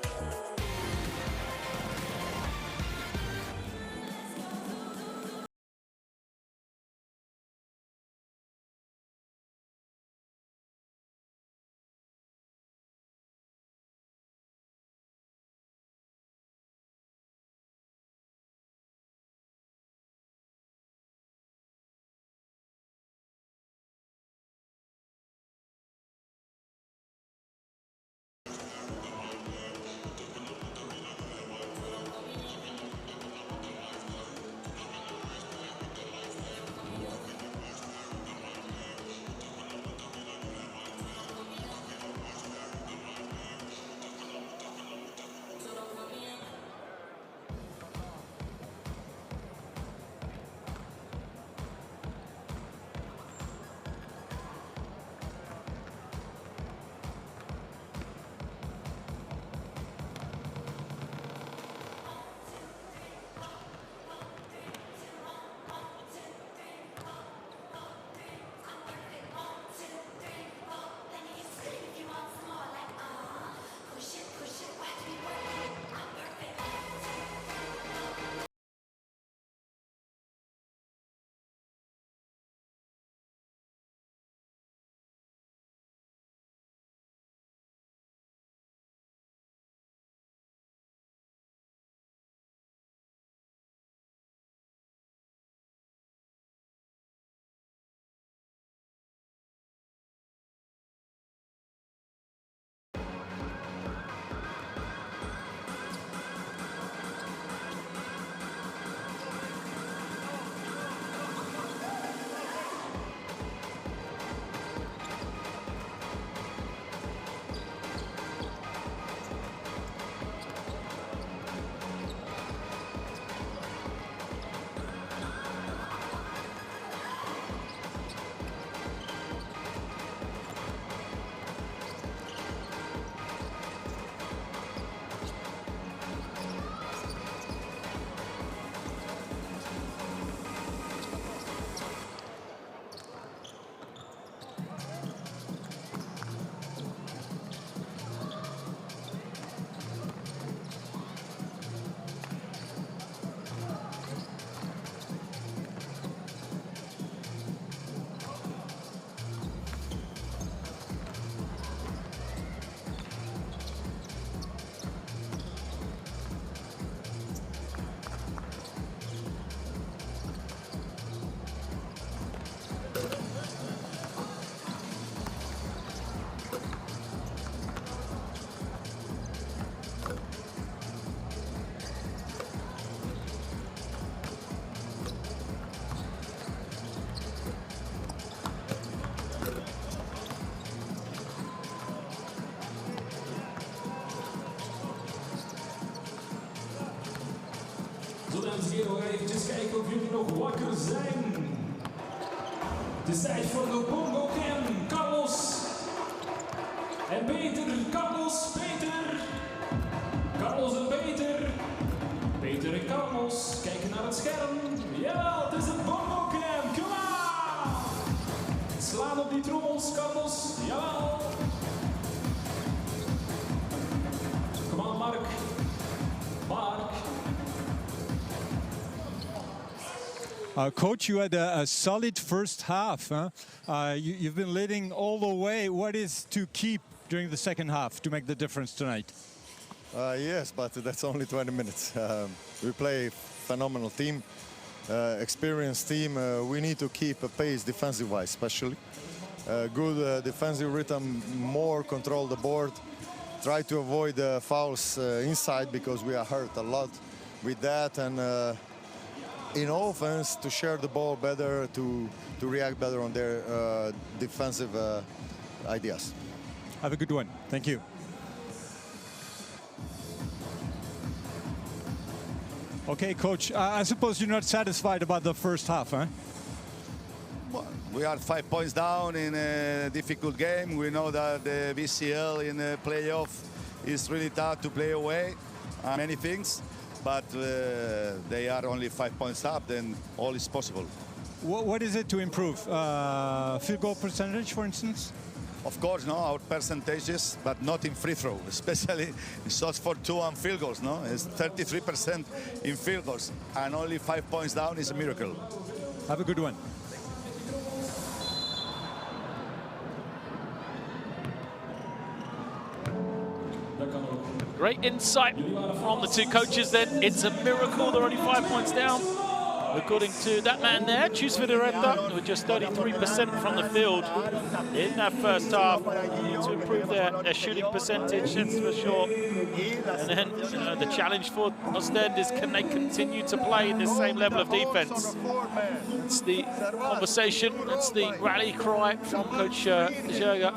Zo, dames en heren, we gaan eventjes kijken of jullie nog wakker zijn. Het is tijd voor de Bongo Cam. Carlos en Peter. Carlos, Peter. Carlos en Peter. Peter en Carlos kijken naar het scherm. Jawel, het is een Bongo Cam. Kom aan! Slaan op die trommels, Carlos. Jawel. Kom aan, Mark. Mark. Coach, you had a solid first half. Huh? You've been leading all the way. What is to keep during the second half to make the difference tonight? Yes, but that's only 20 minutes. We play a phenomenal team, experienced team. We need to keep a pace defensive-wise, especially. Good defensive rhythm, more control the board. Try to avoid fouls inside because we are hurt a lot with that. And in offense, to share the ball better, to react better on their defensive ideas. Have a good one. Thank you. Okay, coach, I suppose you're not satisfied about the first half, huh? Well, we are 5 points down in a difficult game. We know that the BCL in the playoff is really tough to play away. Many things, but they are only 5 points up, then all is possible. What is it to improve? Field goal percentage, for instance? Of course, no, our percentages, but not in free throw, especially in shots for 2 and field goals, no? It's 33% in field goals, and only 5 points down is a miracle. Have a good one. Great insight from the two coaches then. It's a miracle they're only 5 points down. According to that man there, Filou Oostende, with just 33% from the field in that first half. They need to improve their shooting percentage, that's for sure. And then the challenge for Oostende is, can they continue to play this same level of defense? That's the conversation, that's the rally cry from Coach Jurga.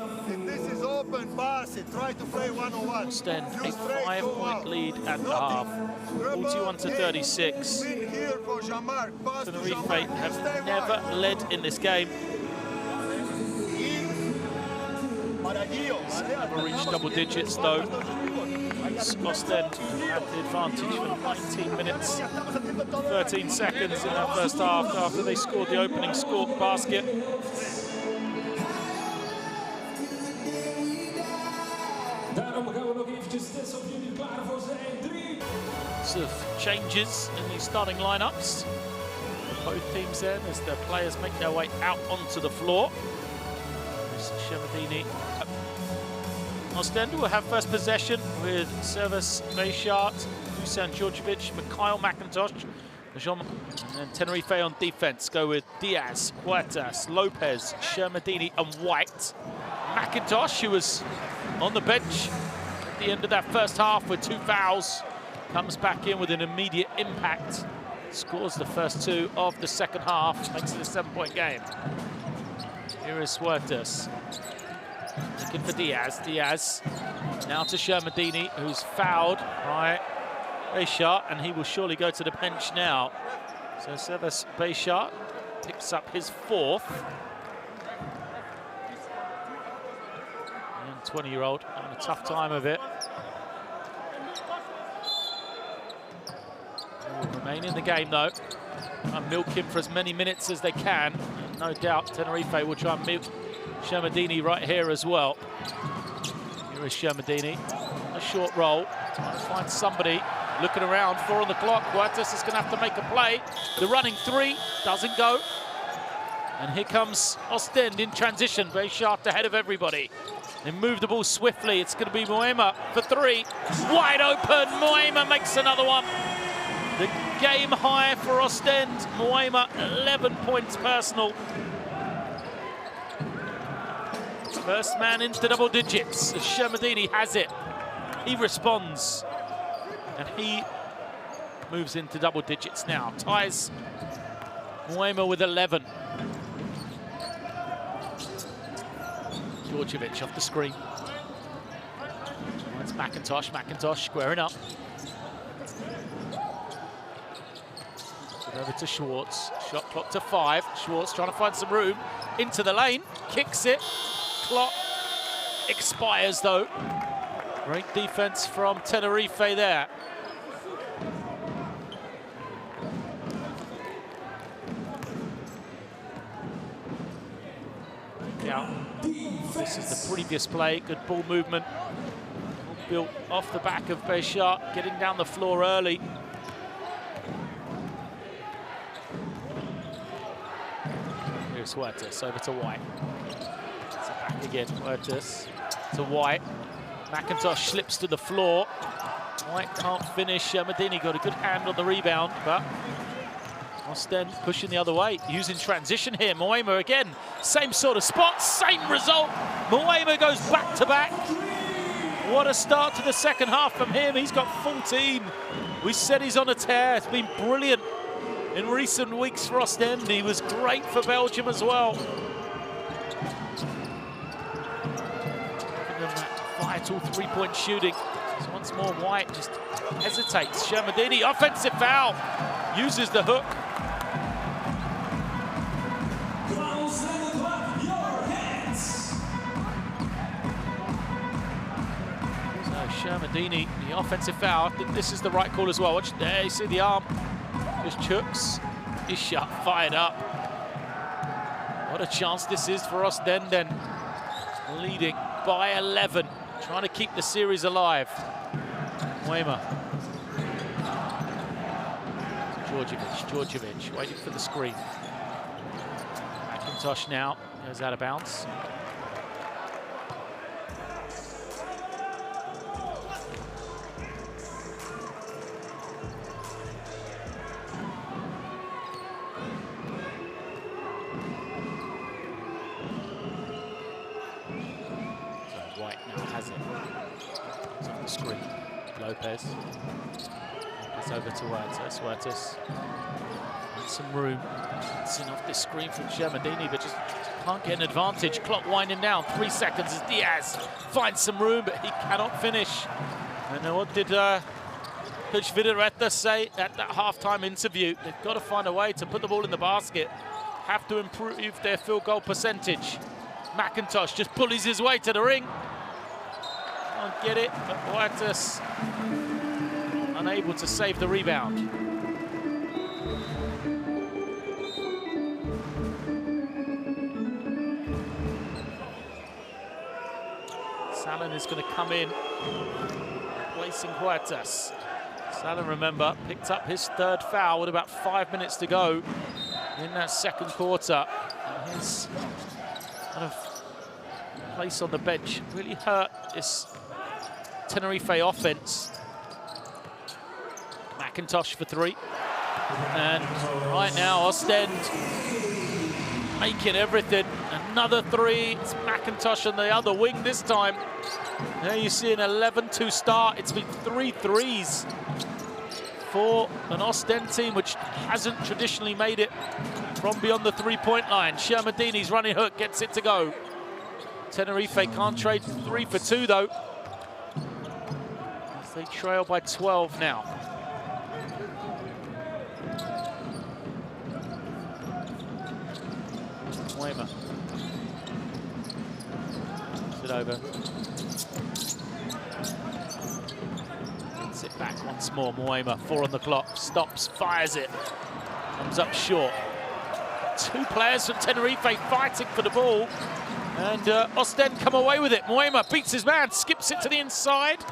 Oostende, a 5-point lead at the half, 41-36. Tenerife have never led in this game. Never reached double digits though. Oostende had the advantage for 19 minutes, 13 seconds in that first half after they scored the opening basket. Of changes in the starting lineups for both teams then as the players make their way out onto the floor. Shermadini. Oostende will have first possession with Servus Bayshart, Dusan Djordjevic, Mikhail McIntosh, and then Tenerife on defense go with Diaz, Huertas, Lopez, Shermadini and White. McIntosh, who was on the bench at the end of that first half with 2 fouls, comes back in with an immediate impact, scores the first 2 of the second half, makes it a 7-point game. Here is Huertas, looking for Diaz. Diaz now to Shermadini, who's fouled by Bayshart, and he will surely go to the bench now. So Servus Bayshart picks up his 4th. And 20-year-old having a tough time of it. Will remain in the game though, and milk him for as many minutes as they can. And no doubt Tenerife will try and milk Shermadini right here as well. Here is Shermadini, a short roll, trying to find somebody, looking around, 4 on the clock. Huertas is going to have to make a play. The running 3 doesn't go. And here comes Oostende in transition, Bayshart ahead of everybody. They move the ball swiftly, it's going to be Moema for 3. Wide open, Moema makes another one. The game high for Oostende. Moema, 11 points personal. First man into double digits. Shermadini has it. He responds. And he moves into double digits now. Ties Moema with 11. Djordjevic off the screen. It's McIntosh. McIntosh squaring up. Over to Schwartz, shot clock to 5. Schwartz trying to find some room, into the lane, kicks it. Clock expires though. Great defense from Tenerife there. Now, this is the previous play, good ball movement. Built off the back of Bayshart, getting down the floor early. Here's Huertas, over to White. So back again, Huertas to White. McIntosh slips to the floor. White can't finish. Shermadini got a good hand on the rebound, but Oostende pushing the other way, using transition here. Moema again, same sort of spot, same result. Moema goes back to back. What a start to the second half from him. He's got 14. We said he's on a tear. It's been brilliant in recent weeks for Oostende. He was great for Belgium as well. Giving them that vital 3-point shooting. So once more, White just hesitates. Shermadini, offensive foul, uses the hook. Shermadini, the offensive foul. I think this is the right call as well. Watch there, you see the arm. Just chooks. His shot fired up. What a chance this is for Oostende. Leading by 11. Trying to keep the series alive. Moema. Djordjevic waiting for the screen. McIntosh now goes out of bounds. Screen. Lopez over to Huertas. Huertas finds some room. It's off this screen from Shermadini, but just can't get an advantage. Clock winding down. 3 seconds as Diaz finds some room, but he cannot finish. And what did Coach Vidareta say at that halftime interview? They've got to find a way to put the ball in the basket. Have to improve their field goal percentage. McIntosh just bullies his way to the ring. Can't get it, but Huertas unable to save the rebound. Salin is going to come in, replacing Huertas. Salin, remember, picked up his 3rd foul with about 5 minutes to go in that 2nd quarter. And his kind of place on the bench really hurt this Tenerife offense. McIntosh for 3. And right now, Oostende making everything. Another 3. It's McIntosh on the other wing this time. There you see an 11-2 start. It's been 3 threes for an Oostende team which hasn't traditionally made it from beyond the 3-point line. Shermadini's running hook gets it to go. Tenerife can't trade 3 for 2 though. They trail by 12 now. Moema. Sit over. Sit back once more. Moema, 4 on the clock. Stops, fires it. Comes up short. 2 players from Tenerife fighting for the ball. And Oostende come away with it. Moema beats his man, skips it to the inside.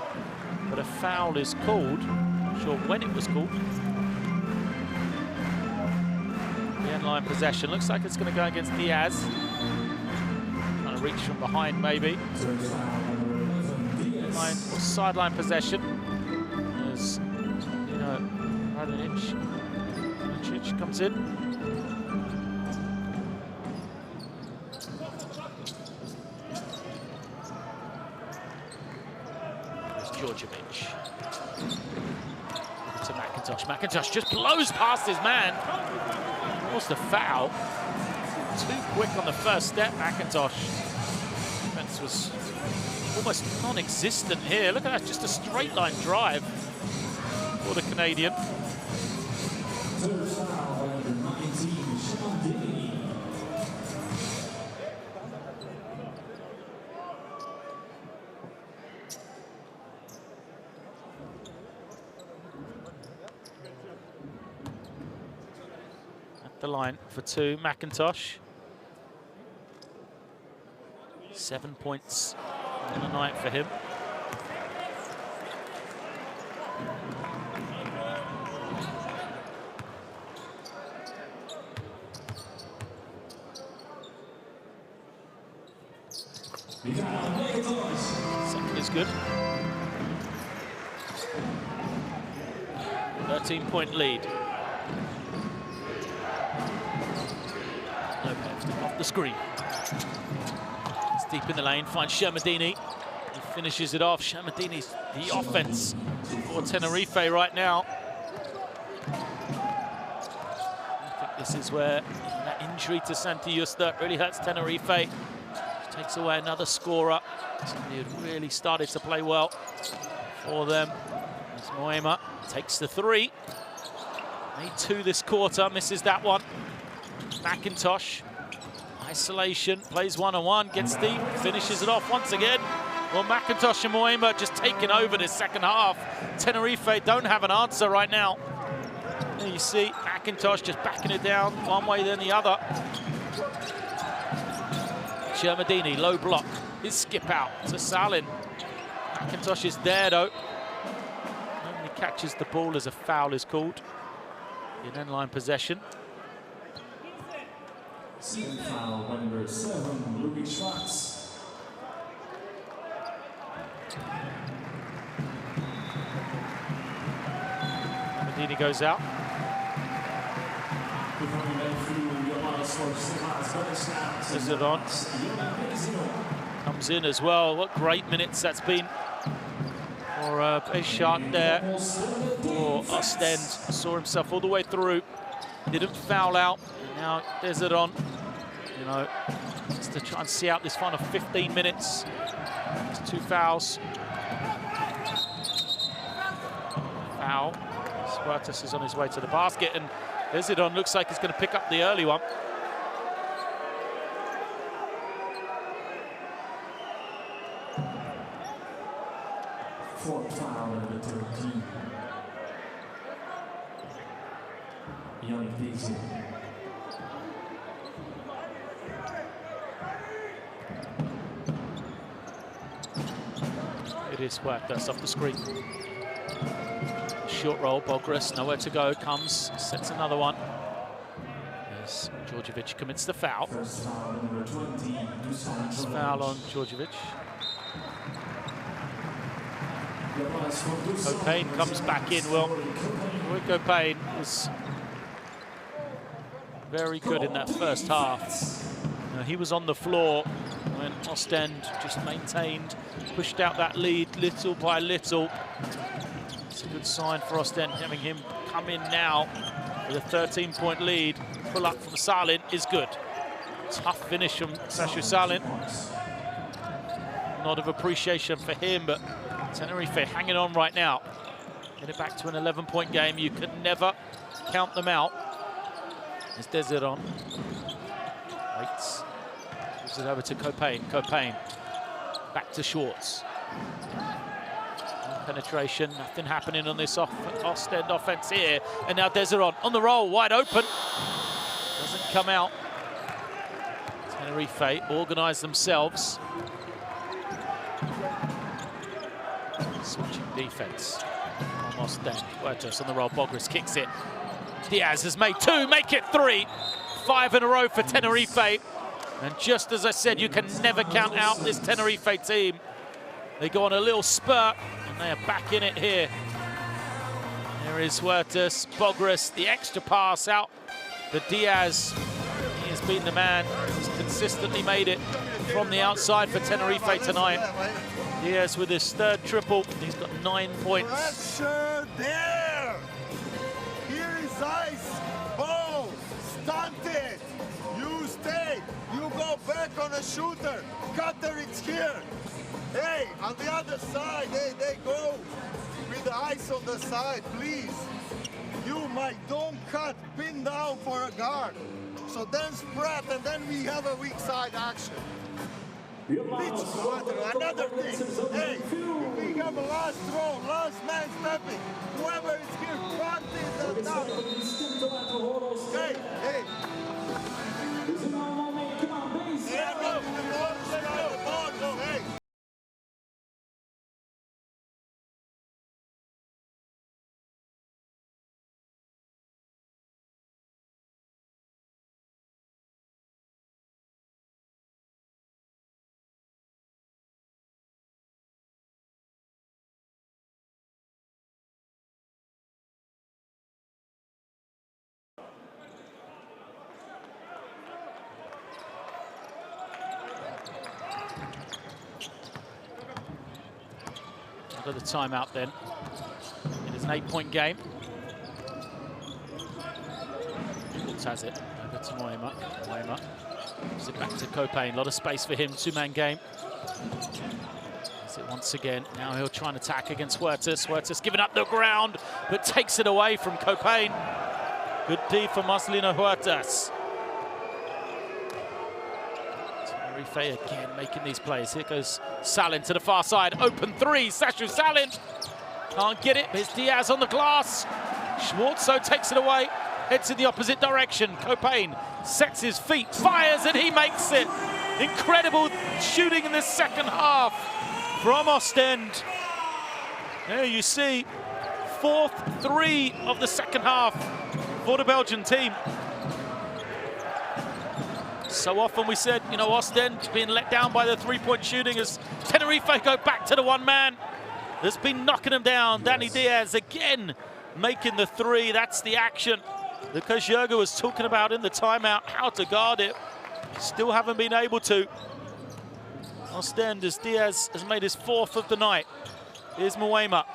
But a foul is called. Not sure when it was called. The end line possession. Looks like it's going to go against Diaz. Trying to reach from behind, maybe. Sideline possession. As Radonic comes in. Djordjevic to McIntosh. McIntosh just blows past his man. What's the foul? Too quick on the first step, McIntosh. Defense was almost non-existent here. Look at that, just a straight line drive for the Canadian. The line for 2, McIntosh. 7 points in the night for him. Second is good. 13-point lead. Off the screen. It's deep in the lane, finds Shermadini. He finishes it off. Shermadini's the offense for Tenerife right now. I think this is where that injury to Santi Justa really hurts Tenerife. Takes away another scorer. Somebody who really started to play well for them. As Moema takes the 3. Made 2 this quarter, misses that one. McIntosh, isolation, plays one-on-one, gets deep, finishes it off once again. Well, McIntosh and Moema just taking over this second half. Tenerife don't have an answer right now. There you see McIntosh just backing it down one way then the other. Chermadini, low block, his skip out to Salin. McIntosh is there though. Only catches the ball as a foul is called. In end-line possession. Second foul, number 7, Louis Schwartz. Medini goes out. Zidon comes in as well. What great minutes that's been for a shot there for Oostende. Saw himself all the way through. Didn't foul out. And now Zidon, you know, just to try and see out this final 15 minutes. It's 2 fouls. Foul. Huertas is on his way to the basket, and Zidon looks like he's going to pick up the early one. Fourth foul, number 13. Young Diesel. It is Huertas off the screen. Short roll, Bogris, nowhere to go, comes, sets another one. As Djordjevic commits the foul. First foul, number 20. Foul on Djordjevic. Copain comes back in. Well, Copain was very good in that first half. He was on the floor when Oostende just maintained, pushed out that lead little by little. It's a good sign for Oostende, having him come in now with a 13-point lead. Pull up from Salin is good. Tough finish from Sashu Salin. A lot of appreciation for him, but Tenerife hanging on right now. Get it back to an 11-point game. You could never count them out. It's Desiron. Waits. Gives it over to Copain. Copain. Back to Schwartz. Penetration. Nothing happening on this Oostende offense here. And now Desiron on the roll. Wide open. Doesn't come out. Tenerife organise themselves. Switching defense on Oostende. Huertas on the roll. Bogris kicks it. Diaz has made 2, make it 3. 5 in a row for Tenerife. And just as I said, you can never count out this Tenerife team. They go on a little spurt, and they are back in it here. There is Huertas, Bogris, the extra pass out. But Diaz, he has been the man. He's consistently made it from the outside for Tenerife tonight. Diaz with his 3rd triple. He's got 9 points. Pressure there. Here is ice. Ball. Stunt it. You stay. You go back on a shooter. Cutter, it's here. Hey, on the other side, hey, they go with the ice on the side, please. You, Mike, don't cut, pin down for a guard. So then spread, and then we have a weak side action. Another thing, hey, if we have a last throw, last man stepping, whoever is here, practice the down. Hey, hey. Hey. Got the timeout then. It is an 8-point game. Schwartz has it. Over to Moema. Moema gives it back to Copain. A lot of space for him. 2-man game. Is it once again. Now he'll try and attack against Huertas. Huertas giving up the ground, but takes it away from Copain. Good D for Marcelino Huertas. Tenerife again making these plays. Here goes Salin to the far side. Open three. Sashu Salin can't get it. There's Diaz on the glass. Schwartzo takes it away. Heads in the opposite direction. Copain sets his feet, fires, and he makes it. Incredible shooting in the second half from Oostende. There you see, fourth three of the second half for the Belgian team. So often we said, you know, Oostende being let down by the three-point shooting as Tenerife go back to the one man. That's been knocking them down. Danny Diaz again making the three. That's the action that Coach Jurgen was talking about in the timeout, how to guard it. Still haven't been able to. Oostende as Diaz has made his fourth of the night. Here's Mwema.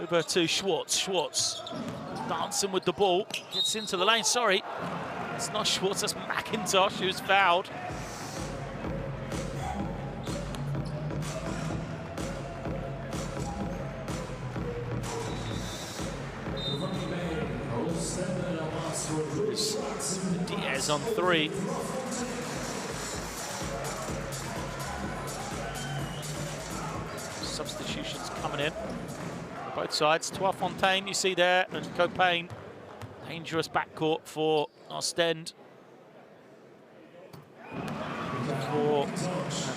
Over to Schwartz. Schwartz dancing with the ball. Gets into the lane. Sorry, it's not Schwartz, that's McIntosh who's fouled. Diaz on three. Substitutions coming in. Both sides. Fontaine, you see there, and Copain. Dangerous backcourt for Oostende. For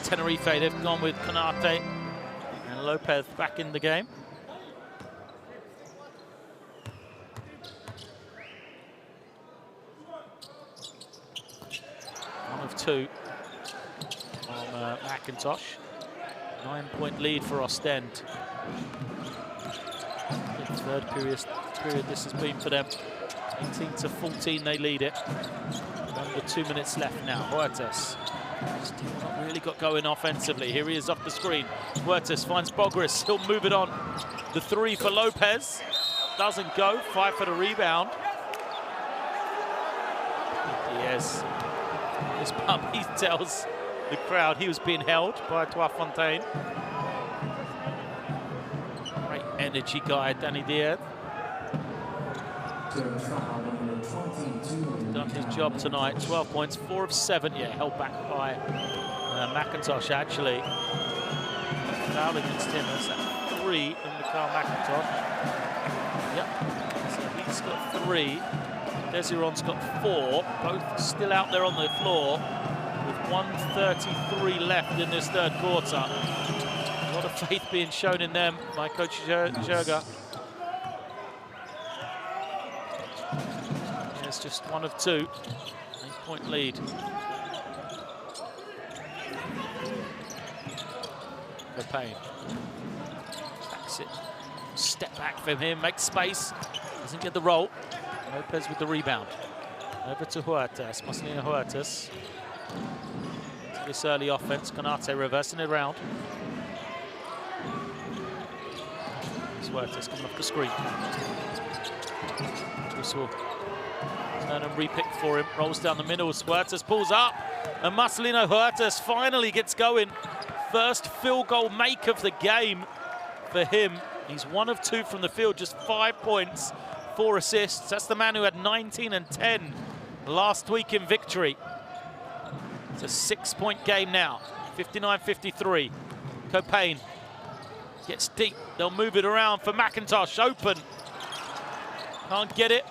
Tenerife, they've gone with Konate and Lopez back in the game. One of two on McIntosh. 9-point lead for Oostende. Third period this has been for them. 18-14 they lead it. Under 2 minutes left now. Huertas still not really got going offensively. Here he is off the screen. Huertas finds Bogris. He'll move it on. The three for Lopez. Doesn't go. 5 for the rebound. Yes. This puppy tells the crowd he was being held by Fontaine. Great energy guy, Danny Diaz. Done his job tonight. 12 points, 4 of 7. Yeah, held back by McIntosh actually. Foul against him. That's that 3 in Mikhail McIntosh. Yep. So he's got 3. Desiron's got 4. Both still out there on the floor with 1:33 left in this third quarter. A lot of faith being shown in them by Coach Jurgen. It's just 1 of 2. 8-point lead. Copain. Backs it. Step back from him, makes space. Doesn't get the roll. Lopez with the rebound. Over to Huertas. Marcelino Huertas. This early offense. Konate reversing it around. Huertas coming off the screen. Whistle. Turn and repick for him. Rolls down the middle. Huertas pulls up. And Marcelino Huertas finally gets going. First field goal make of the game for him. He's 1 of 2 from the field. Just 5 points. 4 assists. That's the man who had 19 and 10 last week in victory. It's a 6-point game now. 59-53. Copain gets deep. They'll move it around for McIntosh. Open. Can't get it.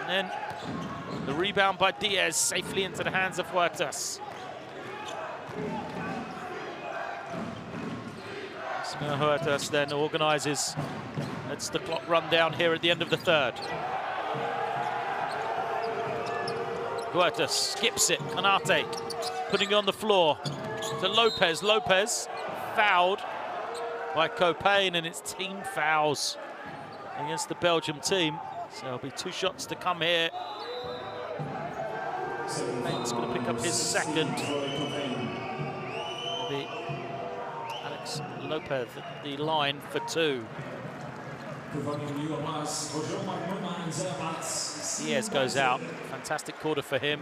And then the rebound by Diaz safely into the hands of Huertas. Huertas then organizes. Lets the clock run down here at the end of the third. Huertas skips it. Konate putting it on the floor to Lopez. Lopez fouled by Copain, and it's team fouls against the Belgium team. So there'll be 2 shots to come here. Copain's going to pick up his second. Maybe Alex Lopez at the line for 2. Diaz goes out. Fantastic quarter for him.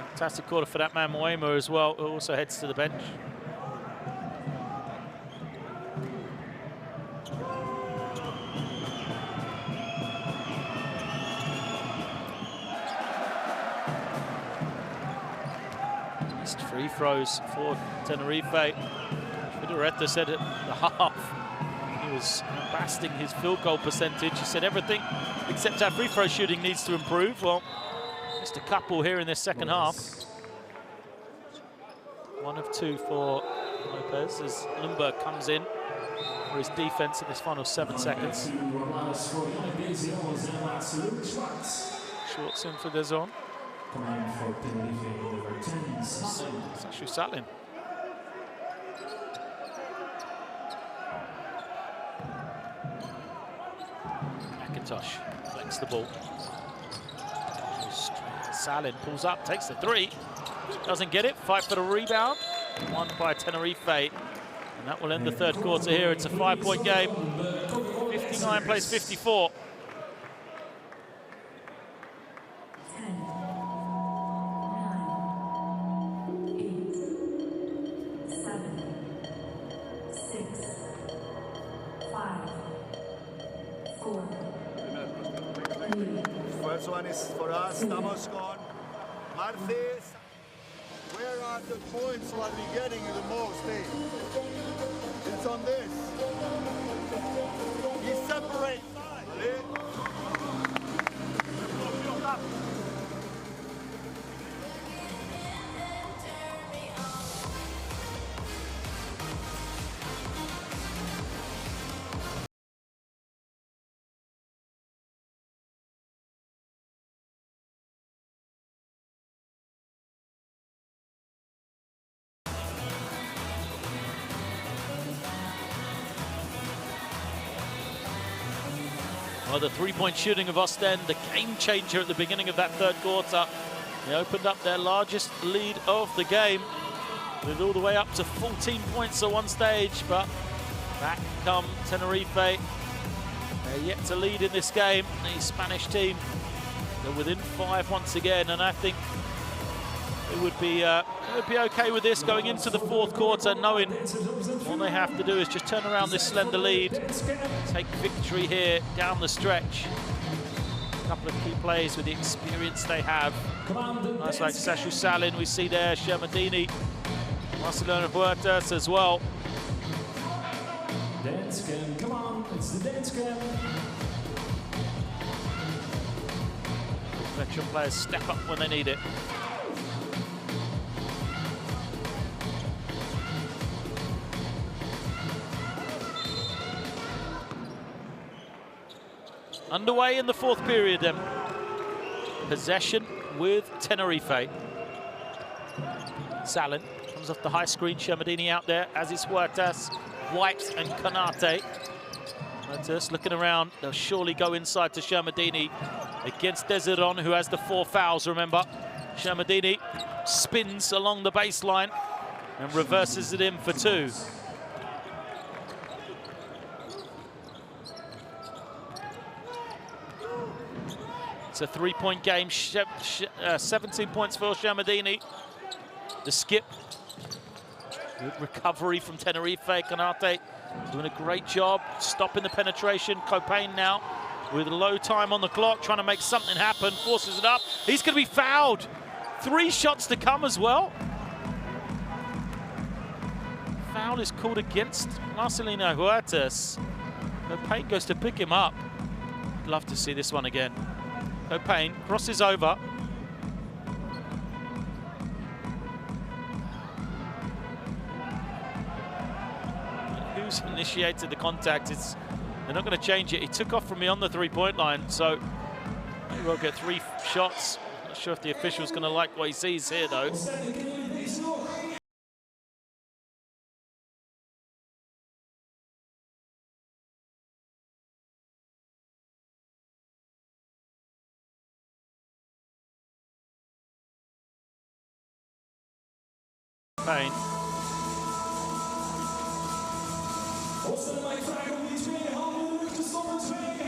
Fantastic quarter for that man Mwema as well, who also heads to the bench. missed free throws for Tenerife. Vidoreta said at the half he was basting his field goal percentage. He said everything except our free throw shooting needs to improve. Well, just a couple here in this second half. 1 of 2 for Lopez as Lundberg comes in for his defense in this final 7 seconds. Schwartz in for De Zon. Sashu Salin. McIntosh collects the ball. Salin pulls up, takes the 3. Doesn't get it, fight for the rebound. Won by Tenerife. And that will end the third quarter here. It's a 5-point game. 59 plays 54. First one is for us, estamos con Martes. Where are the points what we're getting the most, eh? It's on this. He separates. Well, the three-point shooting of Oostende, the game changer at the beginning of that third quarter. They opened up their largest lead of the game with all the way up to 14 points at one stage, but back come Tenerife. They're yet to lead in this game. The Spanish team, they're within 5 once again, and I think it would be okay with this going into the fourth quarter, knowing all they have to do is just turn around this slender lead, take victory here down the stretch. A couple of key plays with the experience they have. Nice like Sashu Salin, we see there, Shermadini, Marcelino Huertas as well. Dance cam, come on, it's the dance cam. Veteran players step up when they need it. Underway in the fourth period then. Possession with Tenerife. Salin comes off the high screen, Shermadini out there, as is Huertas, White and Canate. Huertas looking around, they'll surely go inside to Shermadini against De Zon, who has the 4 fouls, remember. Shermadini spins along the baseline and reverses it in for 2. It's a 3-point game, 17 points for Shermadini. The skip, good recovery from Tenerife. Canate doing a great job stopping the penetration. Copain now with low time on the clock, trying to make something happen, forces it up. He's going to be fouled. 3 shots to come as well. Foul is called against Marcelino Huertas. Copain goes to pick him up. Love to see this one again. Copain crosses over. Who's initiated the contact? They're not going to change it. He took off from me on the 3-point line, so maybe we'll get 3 shots. Not sure if the official's going to like what he sees here, though. Payne.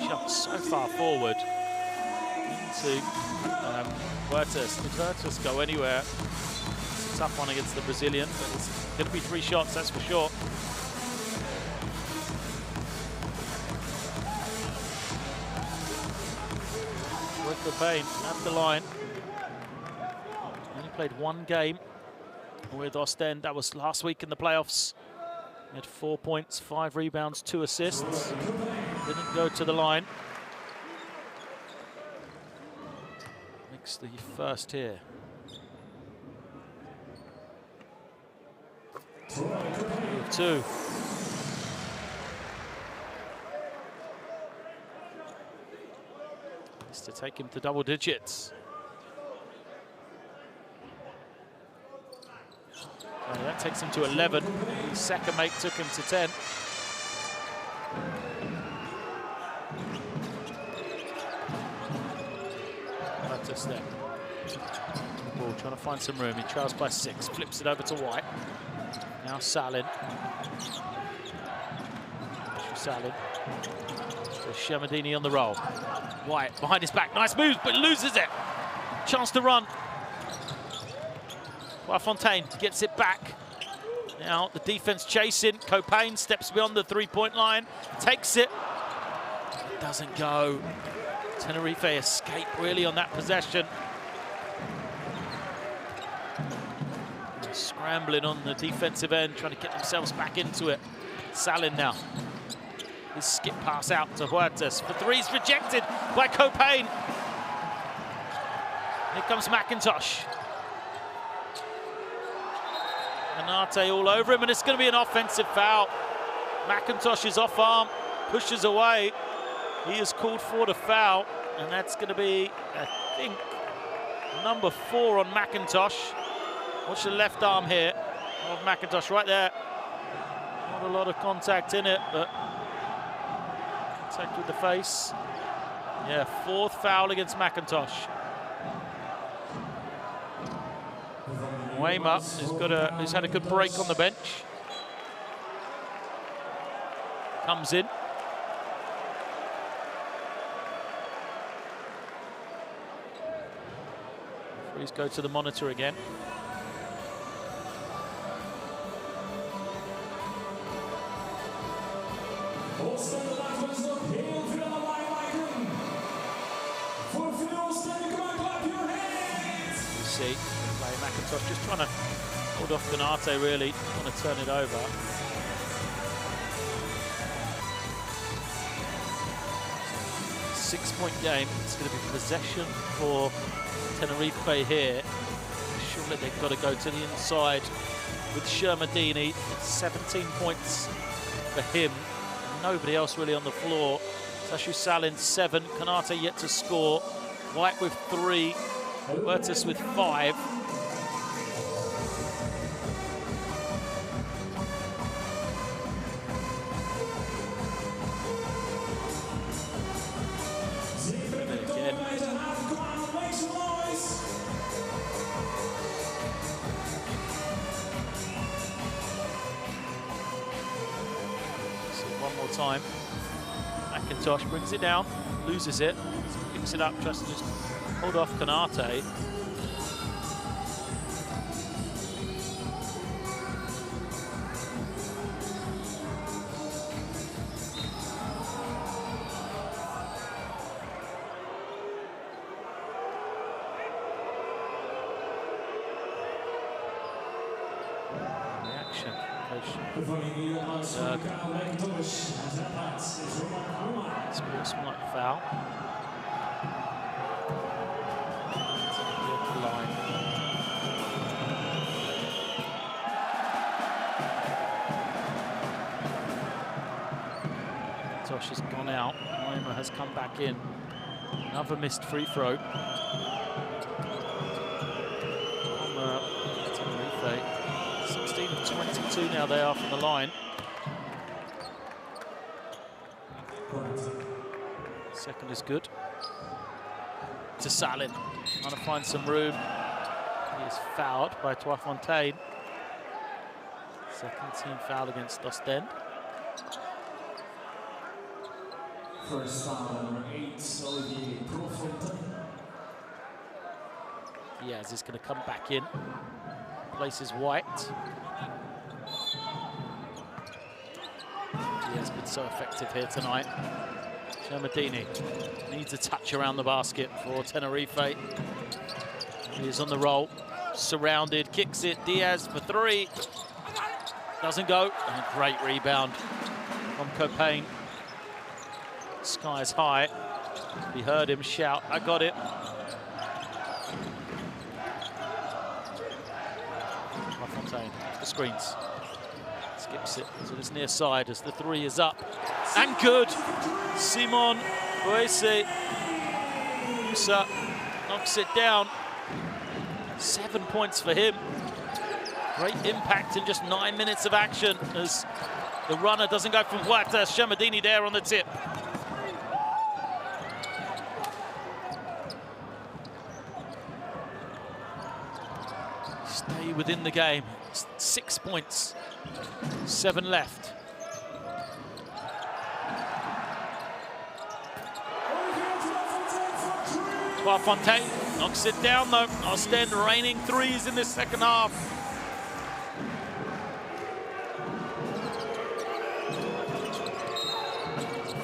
Jumped so far forward into Huertas. Did Huertas go anywhere? It's a tough one against the Brazilian, but it's going to be 3 shots, that's for sure. With Payne at the line. Only played 1 game with Oostende. That was last week in the playoffs. He had 4 points, 5 rebounds, 2 assists. Didn't go to the line. Makes the first here. Two. Is to take him to double digits. That takes him to 11. His second make took him to 10. Just there. Ball trying to find some room. He trails by 6. Flips it over to White. Now Salin. Salin. So Shermadini on the roll. White behind his back. Nice move, but loses it. Chance to run. Fontaine gets it back. Now the defense chasing. Copain steps beyond the three-point line. Takes it. It doesn't go. Tenerife escape really on that possession. Scrambling on the defensive end, trying to get themselves back into it. Salin now. His skip pass out to Huertas for threes, rejected by Copain. Here comes McIntosh. Anate all over him, and it's going to be an offensive foul. McIntosh is off arm, pushes away. He is called for the foul, and that's going to be, I think, number 4 on McIntosh. Watch the left arm here of McIntosh right there. Not a lot of contact in it, but contact with the face. Yeah, 4th foul against McIntosh. Weymouth has had a good break on the bench. Comes in. Please go to the monitor again. Oostende laten we ons nog heel veel aan mij lijken. Voor Filou Oostende, come on, clap your hands! See, play McIntosh just trying to hold off Canate really, want to turn it over. Six-point game. It's going to be possession for Tenerife here. Surely they've got to go to the inside with Shermadini. 17 points for him. Nobody else really on the floor. Sashu Salin 7. Canate yet to score. White with 3. Huertas with 5. Time. McIntosh brings it down, loses it, picks it up, tries to just hold off Canate. Reaction. Sportsmanlike foul. Line. Tosh has gone out. Weimer has come back in. Another missed free throw. Tenerife. 16 of 22 now they are from the line. Second is good. To Salin, trying to find some room. He is fouled by Fontaine. Second team foul against Oostende. First foul, number 8, Olivier Fontaine. Diaz is going to come back in. Places White. He has been so effective here tonight. Shermadini needs a touch around the basket for Tenerife. He is on the roll. surrounded, kicks it, Diaz for three. Doesn't go, and a great rebound from Copain. Sky is high. We heard him shout, "I got it." LaFontaine, the screens. Skips it to this near side as the three is up. And good! Simon Boese Musa knocks it down. 7 points for him. Great impact in just 9 minutes of action as the runner doesn't go from Huerta. Shamadini there on the tip. Stay within the game. 6 points. 7 left. Fontaine knocks it down though. Oostende raining threes in this second half.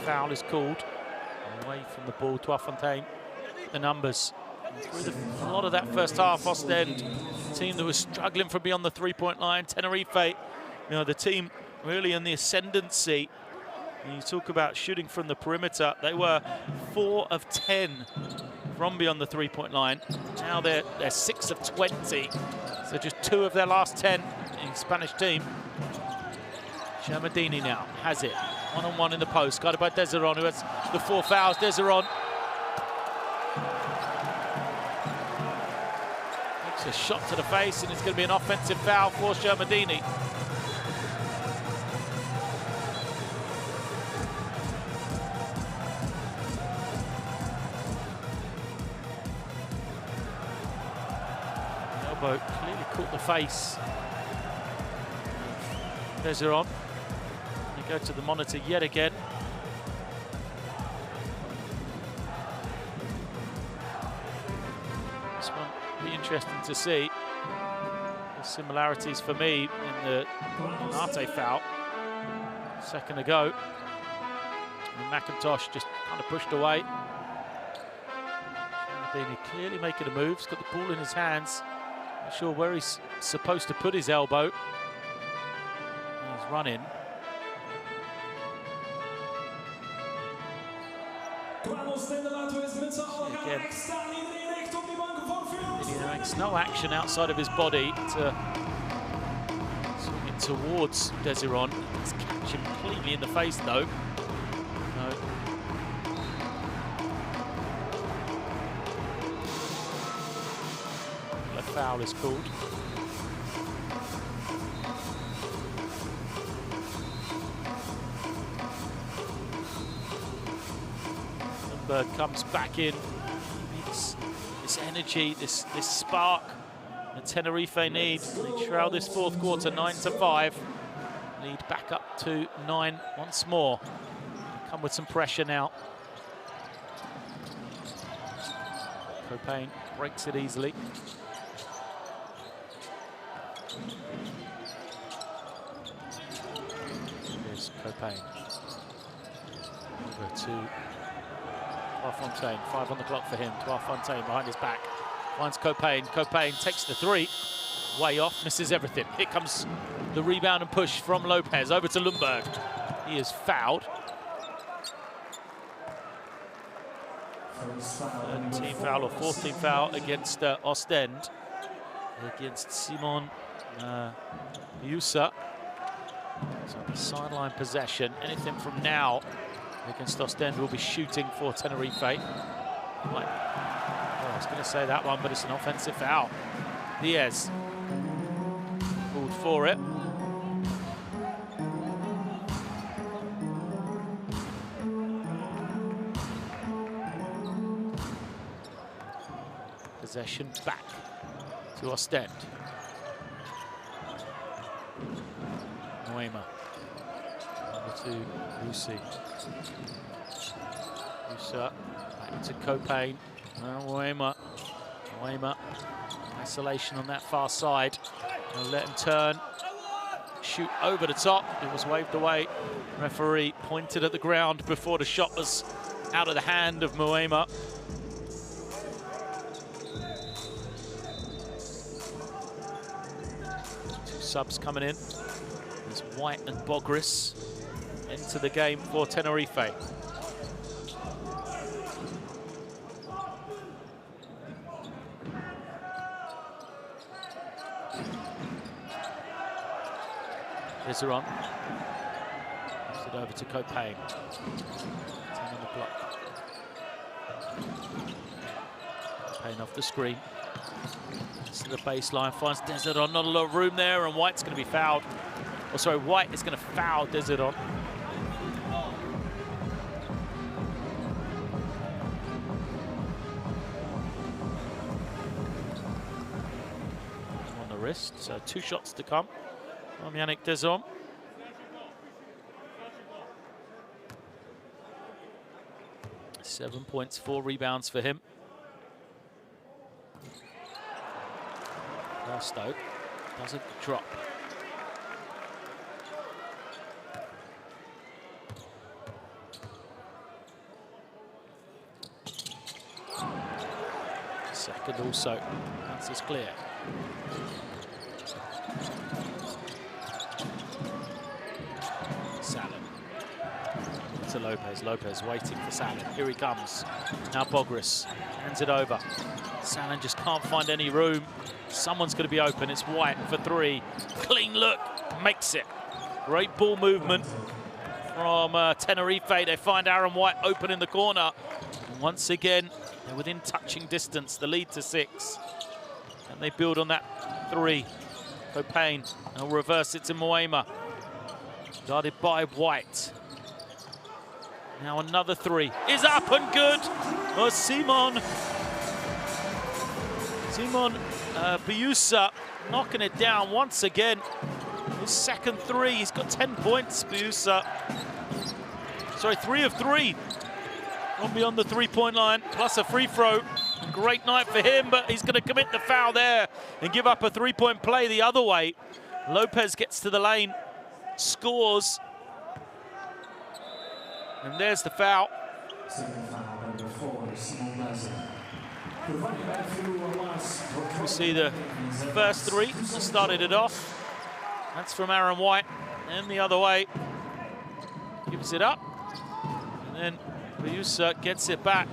Foul is called. Away from the ball, Fontaine. The numbers. Through a lot of that first half, Oostende, team that was struggling from beyond the three-point line. Tenerife, the team really in the ascendancy. When you talk about shooting from the perimeter, they were 4 of 10 from beyond the three-point line. Now they're 6 of 20. So just 2 of their last 10 in the Spanish team. Shamadini now has it. One-on-one in the post, guarded by Desiron, who has the 4 fouls. Desiron makes a shot to the face, and it's going to be an offensive foul for Shamadini. Elbow clearly caught the face. Desiron. Go to the monitor yet again. This one will be interesting to see. The similarities for me in the Nate foul a second ago. And McIntosh just kind of pushed away. Shamadini clearly making a move. He's got the ball in his hands. Not sure where he's supposed to put his elbow. He's running. Again, he makes no action outside of his body to swing it towards Desiron. Let's catch him completely in the face, though. No. A foul is called. Berg comes back in. This energy, this spark that Tenerife need. They trail this fourth quarter 9-5. Lead back up to 9 once more. Come with some pressure now. Copain breaks it easily. Here's Copain. Over to Fontaine, 5 on the clock for him. Fontaine behind his back, finds Copain. Copain takes the 3, way off, misses everything. Here comes the rebound and push from Lopez over to Lundberg. He is fouled. Third team foul or 4th team foul against Oostende, against Simon Musa. So the sideline possession. Anything from now against Oostende will be shooting for Tenerife. I was going to say that one, but it's an offensive foul. Diaz called for it. Possession back to Oostende. Noema. To Lucy. Musa back to Copain. Noema. Isolation on that far side. They'll let him turn. Shoot over the top. It was waved away. Referee pointed at the ground before the shot was out of the hand of Noema. subs coming in. There's White and Bogris into the game for Tenerife. Iseron. Pass it over to Copain. 10 on the block. Copain off the screen. To the baseline, finds Desiron, not a lot of room there, and White's going to be fouled. Oh, sorry, White is going to foul Desiron. On the wrist, so 2 shots to come from Yannick Desiron. Seven points, 4 rebounds for him. Stoke doesn't drop. Second also, answers clear. Salin to Lopez. Lopez waiting for Salin. Here he comes. Now Bogris hands it over. Salin just can't find any room. Someone's going to be open. It's White for 3. Clean look, makes it. Great ball movement from Tenerife. They find Aaron White open in the corner. And once again, they're within touching distance. The lead to 6. And they build on that 3. Copain, they'll reverse it to Moema. Guarded by White. Now another 3 is up and good. Oh, Simon Biusa knocking it down once again. His second 3, he's got 10 points, Biusa. Sorry, 3 of 3 from beyond the 3-point line, plus a free throw. Great night for him, but he's going to commit the foul there and give up a 3-point play the other way. Lopez gets to the lane, scores. And there's the foul. We see the first 3 started it off. That's from Aaron White. And the other way, gives it up. And then Biusa gets it back.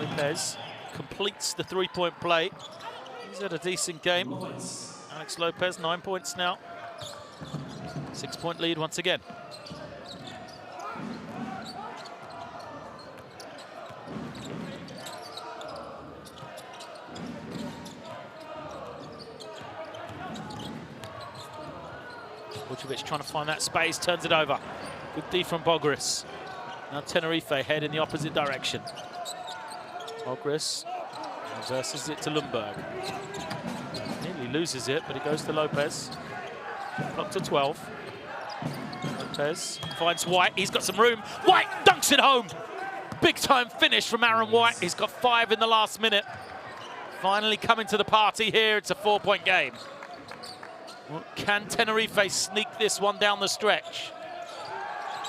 Lopez completes the 3-point play. He's had a decent game. Alex Lopez, 9 points now. 6-point lead once again. Vucevic trying to find that space, turns it over. Good D from Bogris. Now Tenerife head in the opposite direction. Bogris reverses it to Lundberg. Nearly loses it, but it goes to Lopez. Up to 12. Lopez finds White. He's got some room. White dunks it home. Big time finish from Aaron White. He's got 5 in the last minute. Finally coming to the party here. It's a 4-point game. Well, can Tenerife sneak this one down the stretch?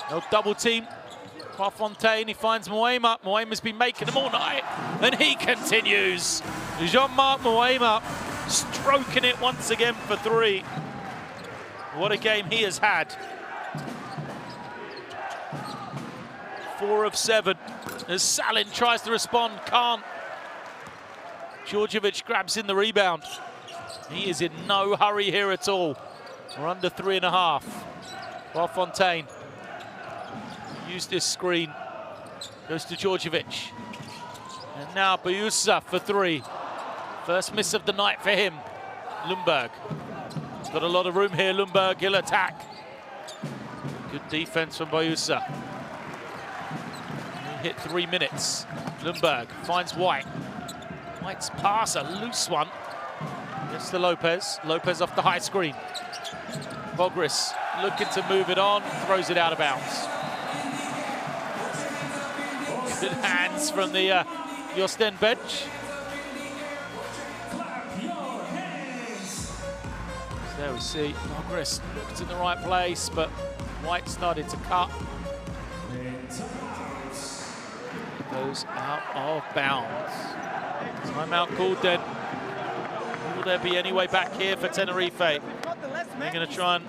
No double team. Fontaine, he finds Moema. Moema's been making them all night, and he continues. Jean-Marc Moema stroking it once again for 3. What a game he has had. 4 of 7. As Salin tries to respond, can't. Djordjevic grabs in the rebound. He is in no hurry here at all. We're under 3.5. While Fontaine used this screen. Goes to Djordjevic. And now Biusa for 3. First miss of the night for him. Lundberg. He's got a lot of room here. Lundberg, he'll attack. Good defense from Biusa. He hit 3 minutes. Lundberg finds White. White's pass, a loose one. Gets to Lopez. Lopez off the high screen. Bogris looking to move it on. Throws it out of bounds. Good hands from the Oostende bench. So there we see Bogris looked in the right place, but White started to cut. Goes out of bounds. Timeout called then. Will there be any way back here for Tenerife? They're going to try and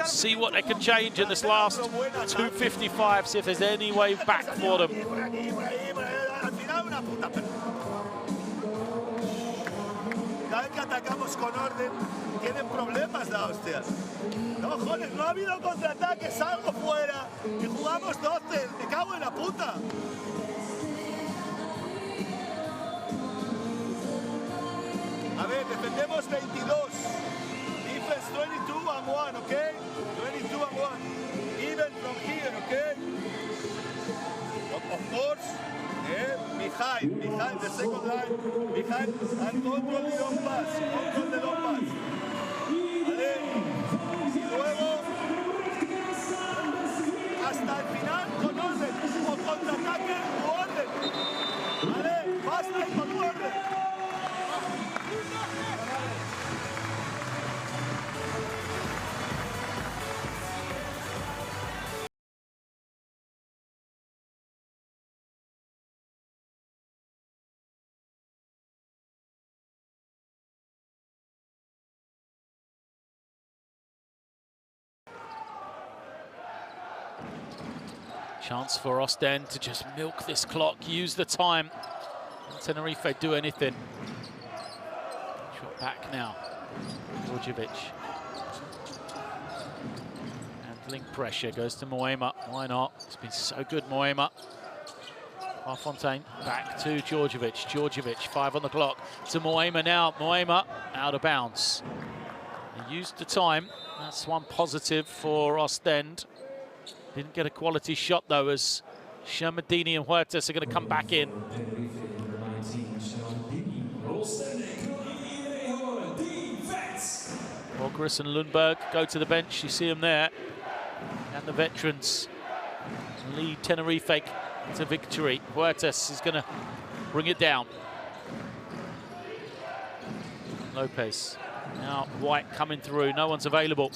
see what they can change in this last 2:55, see if there's any way back for them. Cada vez que atacamos con orden, tienen problemas la hostia. No, joder, no ha habido contraataque, salgo fuera y jugamos 12, me cago en la puta. A ver, defendemos 22. Defense 22 and 1, okay? 22 and 1. Even from here, okay? Of course. Behind the second line, behind and control the long pass, control the long pass. Vale, y luego hasta el final con orden, o contraataque o orden. Vale, basta y con orden. Chance for Oostende to just milk this clock, use the time. Can Tenerife do anything? Shot back now. Djordjevic. Handling pressure, goes to Moema. Why not? It's been so good, Moema. Fontaine back to Djordjevic. Djordjevic, 5 on the clock. To Moema now. Moema out of bounds. He used the time. That's one positive for Oostende. Didn't get a quality shot, though, as Shermadini and Huertas are going to come back in. Ogris and Lundberg go to the bench. You see them there. And the veterans lead Tenerife to victory. Huertas is going to bring it down. Lopez. Now White coming through. No one's available.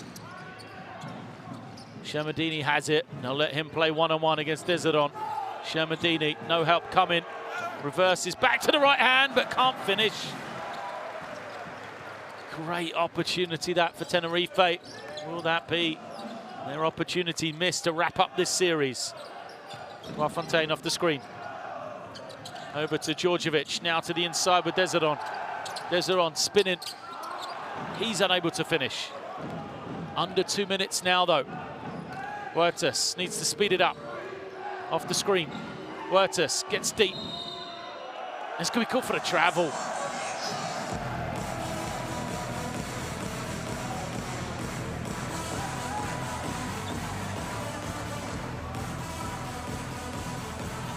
Shermadini has it. Now let him play one-on-one against Desiron. Shermadini, no help coming. Reverses back to the right hand, but can't finish. Great opportunity that for Tenerife. Will that be their opportunity missed to wrap up this series? Fontaine off the screen. Over to Djordjevic, now to the inside with Desiron. Desiron spinning. He's unable to finish. Under 2 minutes now, though. Huertas needs to speed it up. Off the screen. Huertas gets deep. It's going to be called for a travel.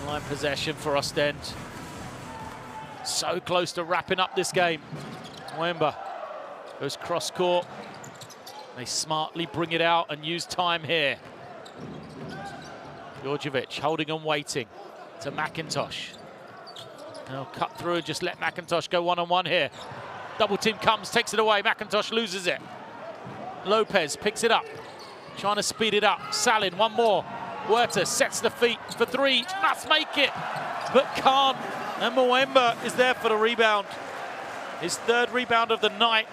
Line possession for Oostende. So close to wrapping up this game. Moemba goes cross court. They smartly bring it out and use time here. Djordjevic holding and waiting to McIntosh. Now cut through and just let McIntosh go one-on-one here. Double team comes, takes it away. McIntosh loses it. Lopez picks it up, trying to speed it up. Salin, one more. Huertas sets the feet for 3, must make it, but can't. And Moemba is there for the rebound. His 3rd rebound of the night.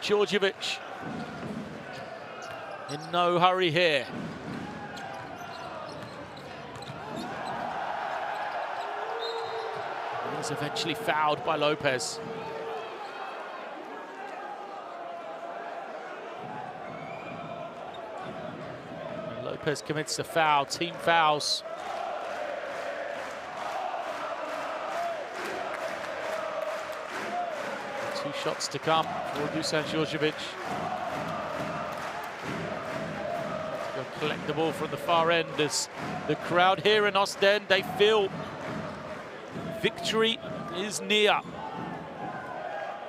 Djordjevic in no hurry here. And he's eventually fouled by Lopez. And Lopez commits the foul, team fouls. Two shots to come for Dusan Djordjevic. Collect the ball from the far end as the crowd here in Oostende, they feel victory is near.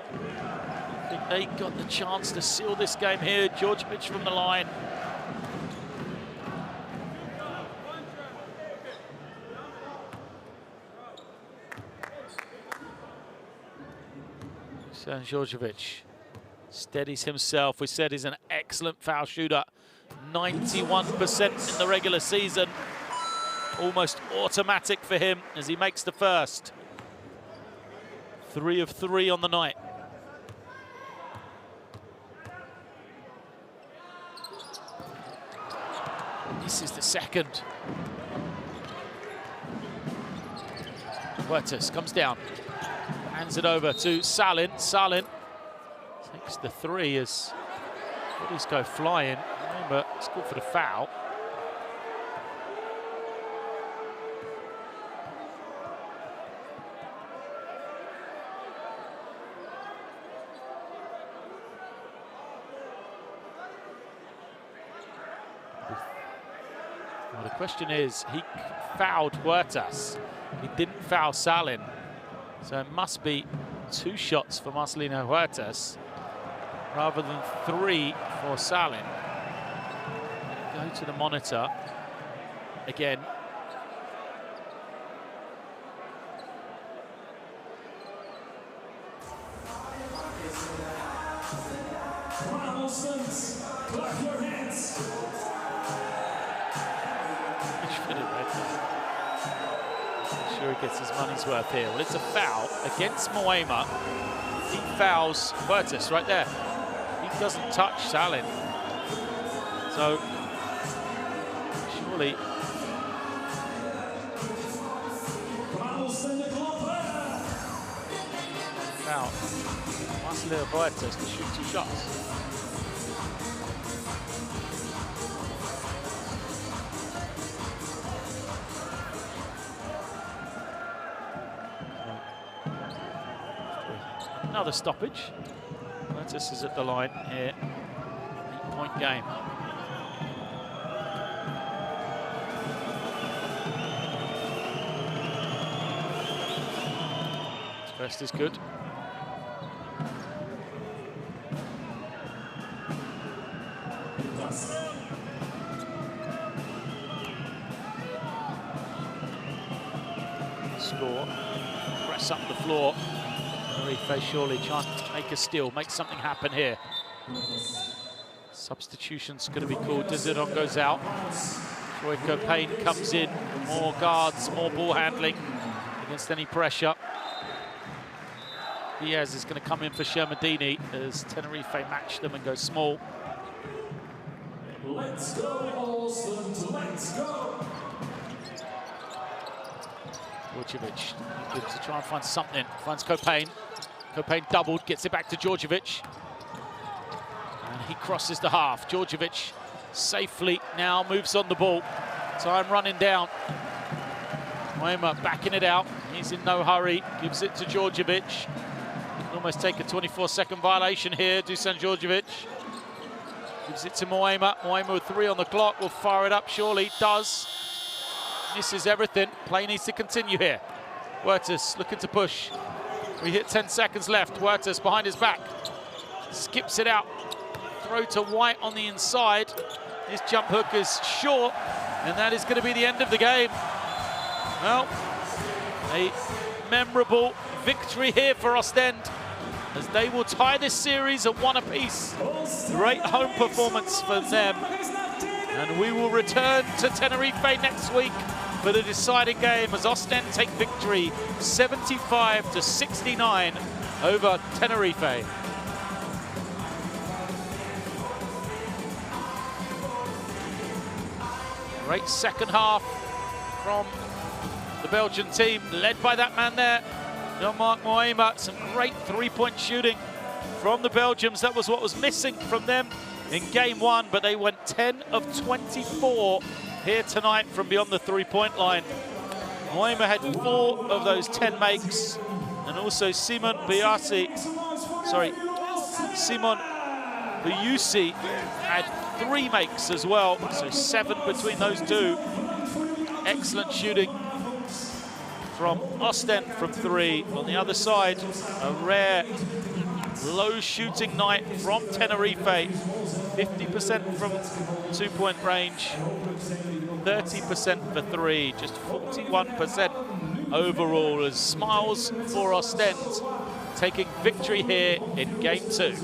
I think they got the chance to seal this game here. Djordjevic from the line. Djordjevic steadies himself. We said he's an excellent foul shooter. 91% in the regular season. almost automatic for him as he makes the first. 3 of 3 on the night. This is the second. Huertas comes down, hands it over to Salin. Salin takes the 3 as bodies go flying. Remember, it's called for the foul. Well, the question is, he fouled Huertas. He didn't foul Salin. So it must be 2 shots for Marcelino Huertas rather than 3 for Salin. Go to the monitor again. Clap your hands. I'm sure he gets his money's worth here. Well, it's a foul against Moema. He fouls Huertas right there. He doesn't touch Salin. So, surely... Foul. Marcelino Huertas to shoot 2 shots. Another stoppage. Huertas is at the line here. 8-point game. First is good. Score. Press up the floor. Tenerife surely trying to make a steal, make something happen here. Substitution's going to be called. Dizidon goes out. Troy Copain comes in. More guards, more ball handling against any pressure. Diaz is going to come in for Shermadini as Tenerife match them and go small. Let's go, Oostende, let's go. Djordjevic good to try and find something. Finds Copain. Copain doubled, gets it back to Djordjevic. And he crosses the half. Djordjevic safely now moves on the ball. Time running down. Moema backing it out. He's in no hurry. Gives it to Djordjevic. Almost take a 24-second violation here. Dusan Djordjevic. Gives it to Moema. Moema with 3 on the clock. Will fire it up, surely. Does. Misses everything. Play needs to continue here. Huertas looking to push. We hit 10 seconds left. Huertas behind his back. Skips it out. Throw to White on the inside. His jump hook is short. And that is going to be the end of the game. Well, a memorable victory here for Oostende as they will tie this series at 1 apiece. Great home performance for them. And we will return to Tenerife next week for the deciding game as Oostende take victory 75-69 over Tenerife. Great second half from the Belgian team, led by that man there, Jean-Marc Moema. Some great 3-point shooting from the Belgians. That was what was missing from them in game 1, but they went 10 of 24 here tonight from beyond the 3-point line. Moema had 4 of those 10 makes, and also Simon Biasi had 3 makes as well, so 7 between those 2. Excellent shooting from Oostende from 3. On the other side, a rare low shooting night from Tenerife. 50% from 2-point range, 30% for 3, just 41% overall as smiles for Oostende, taking victory here in game 2.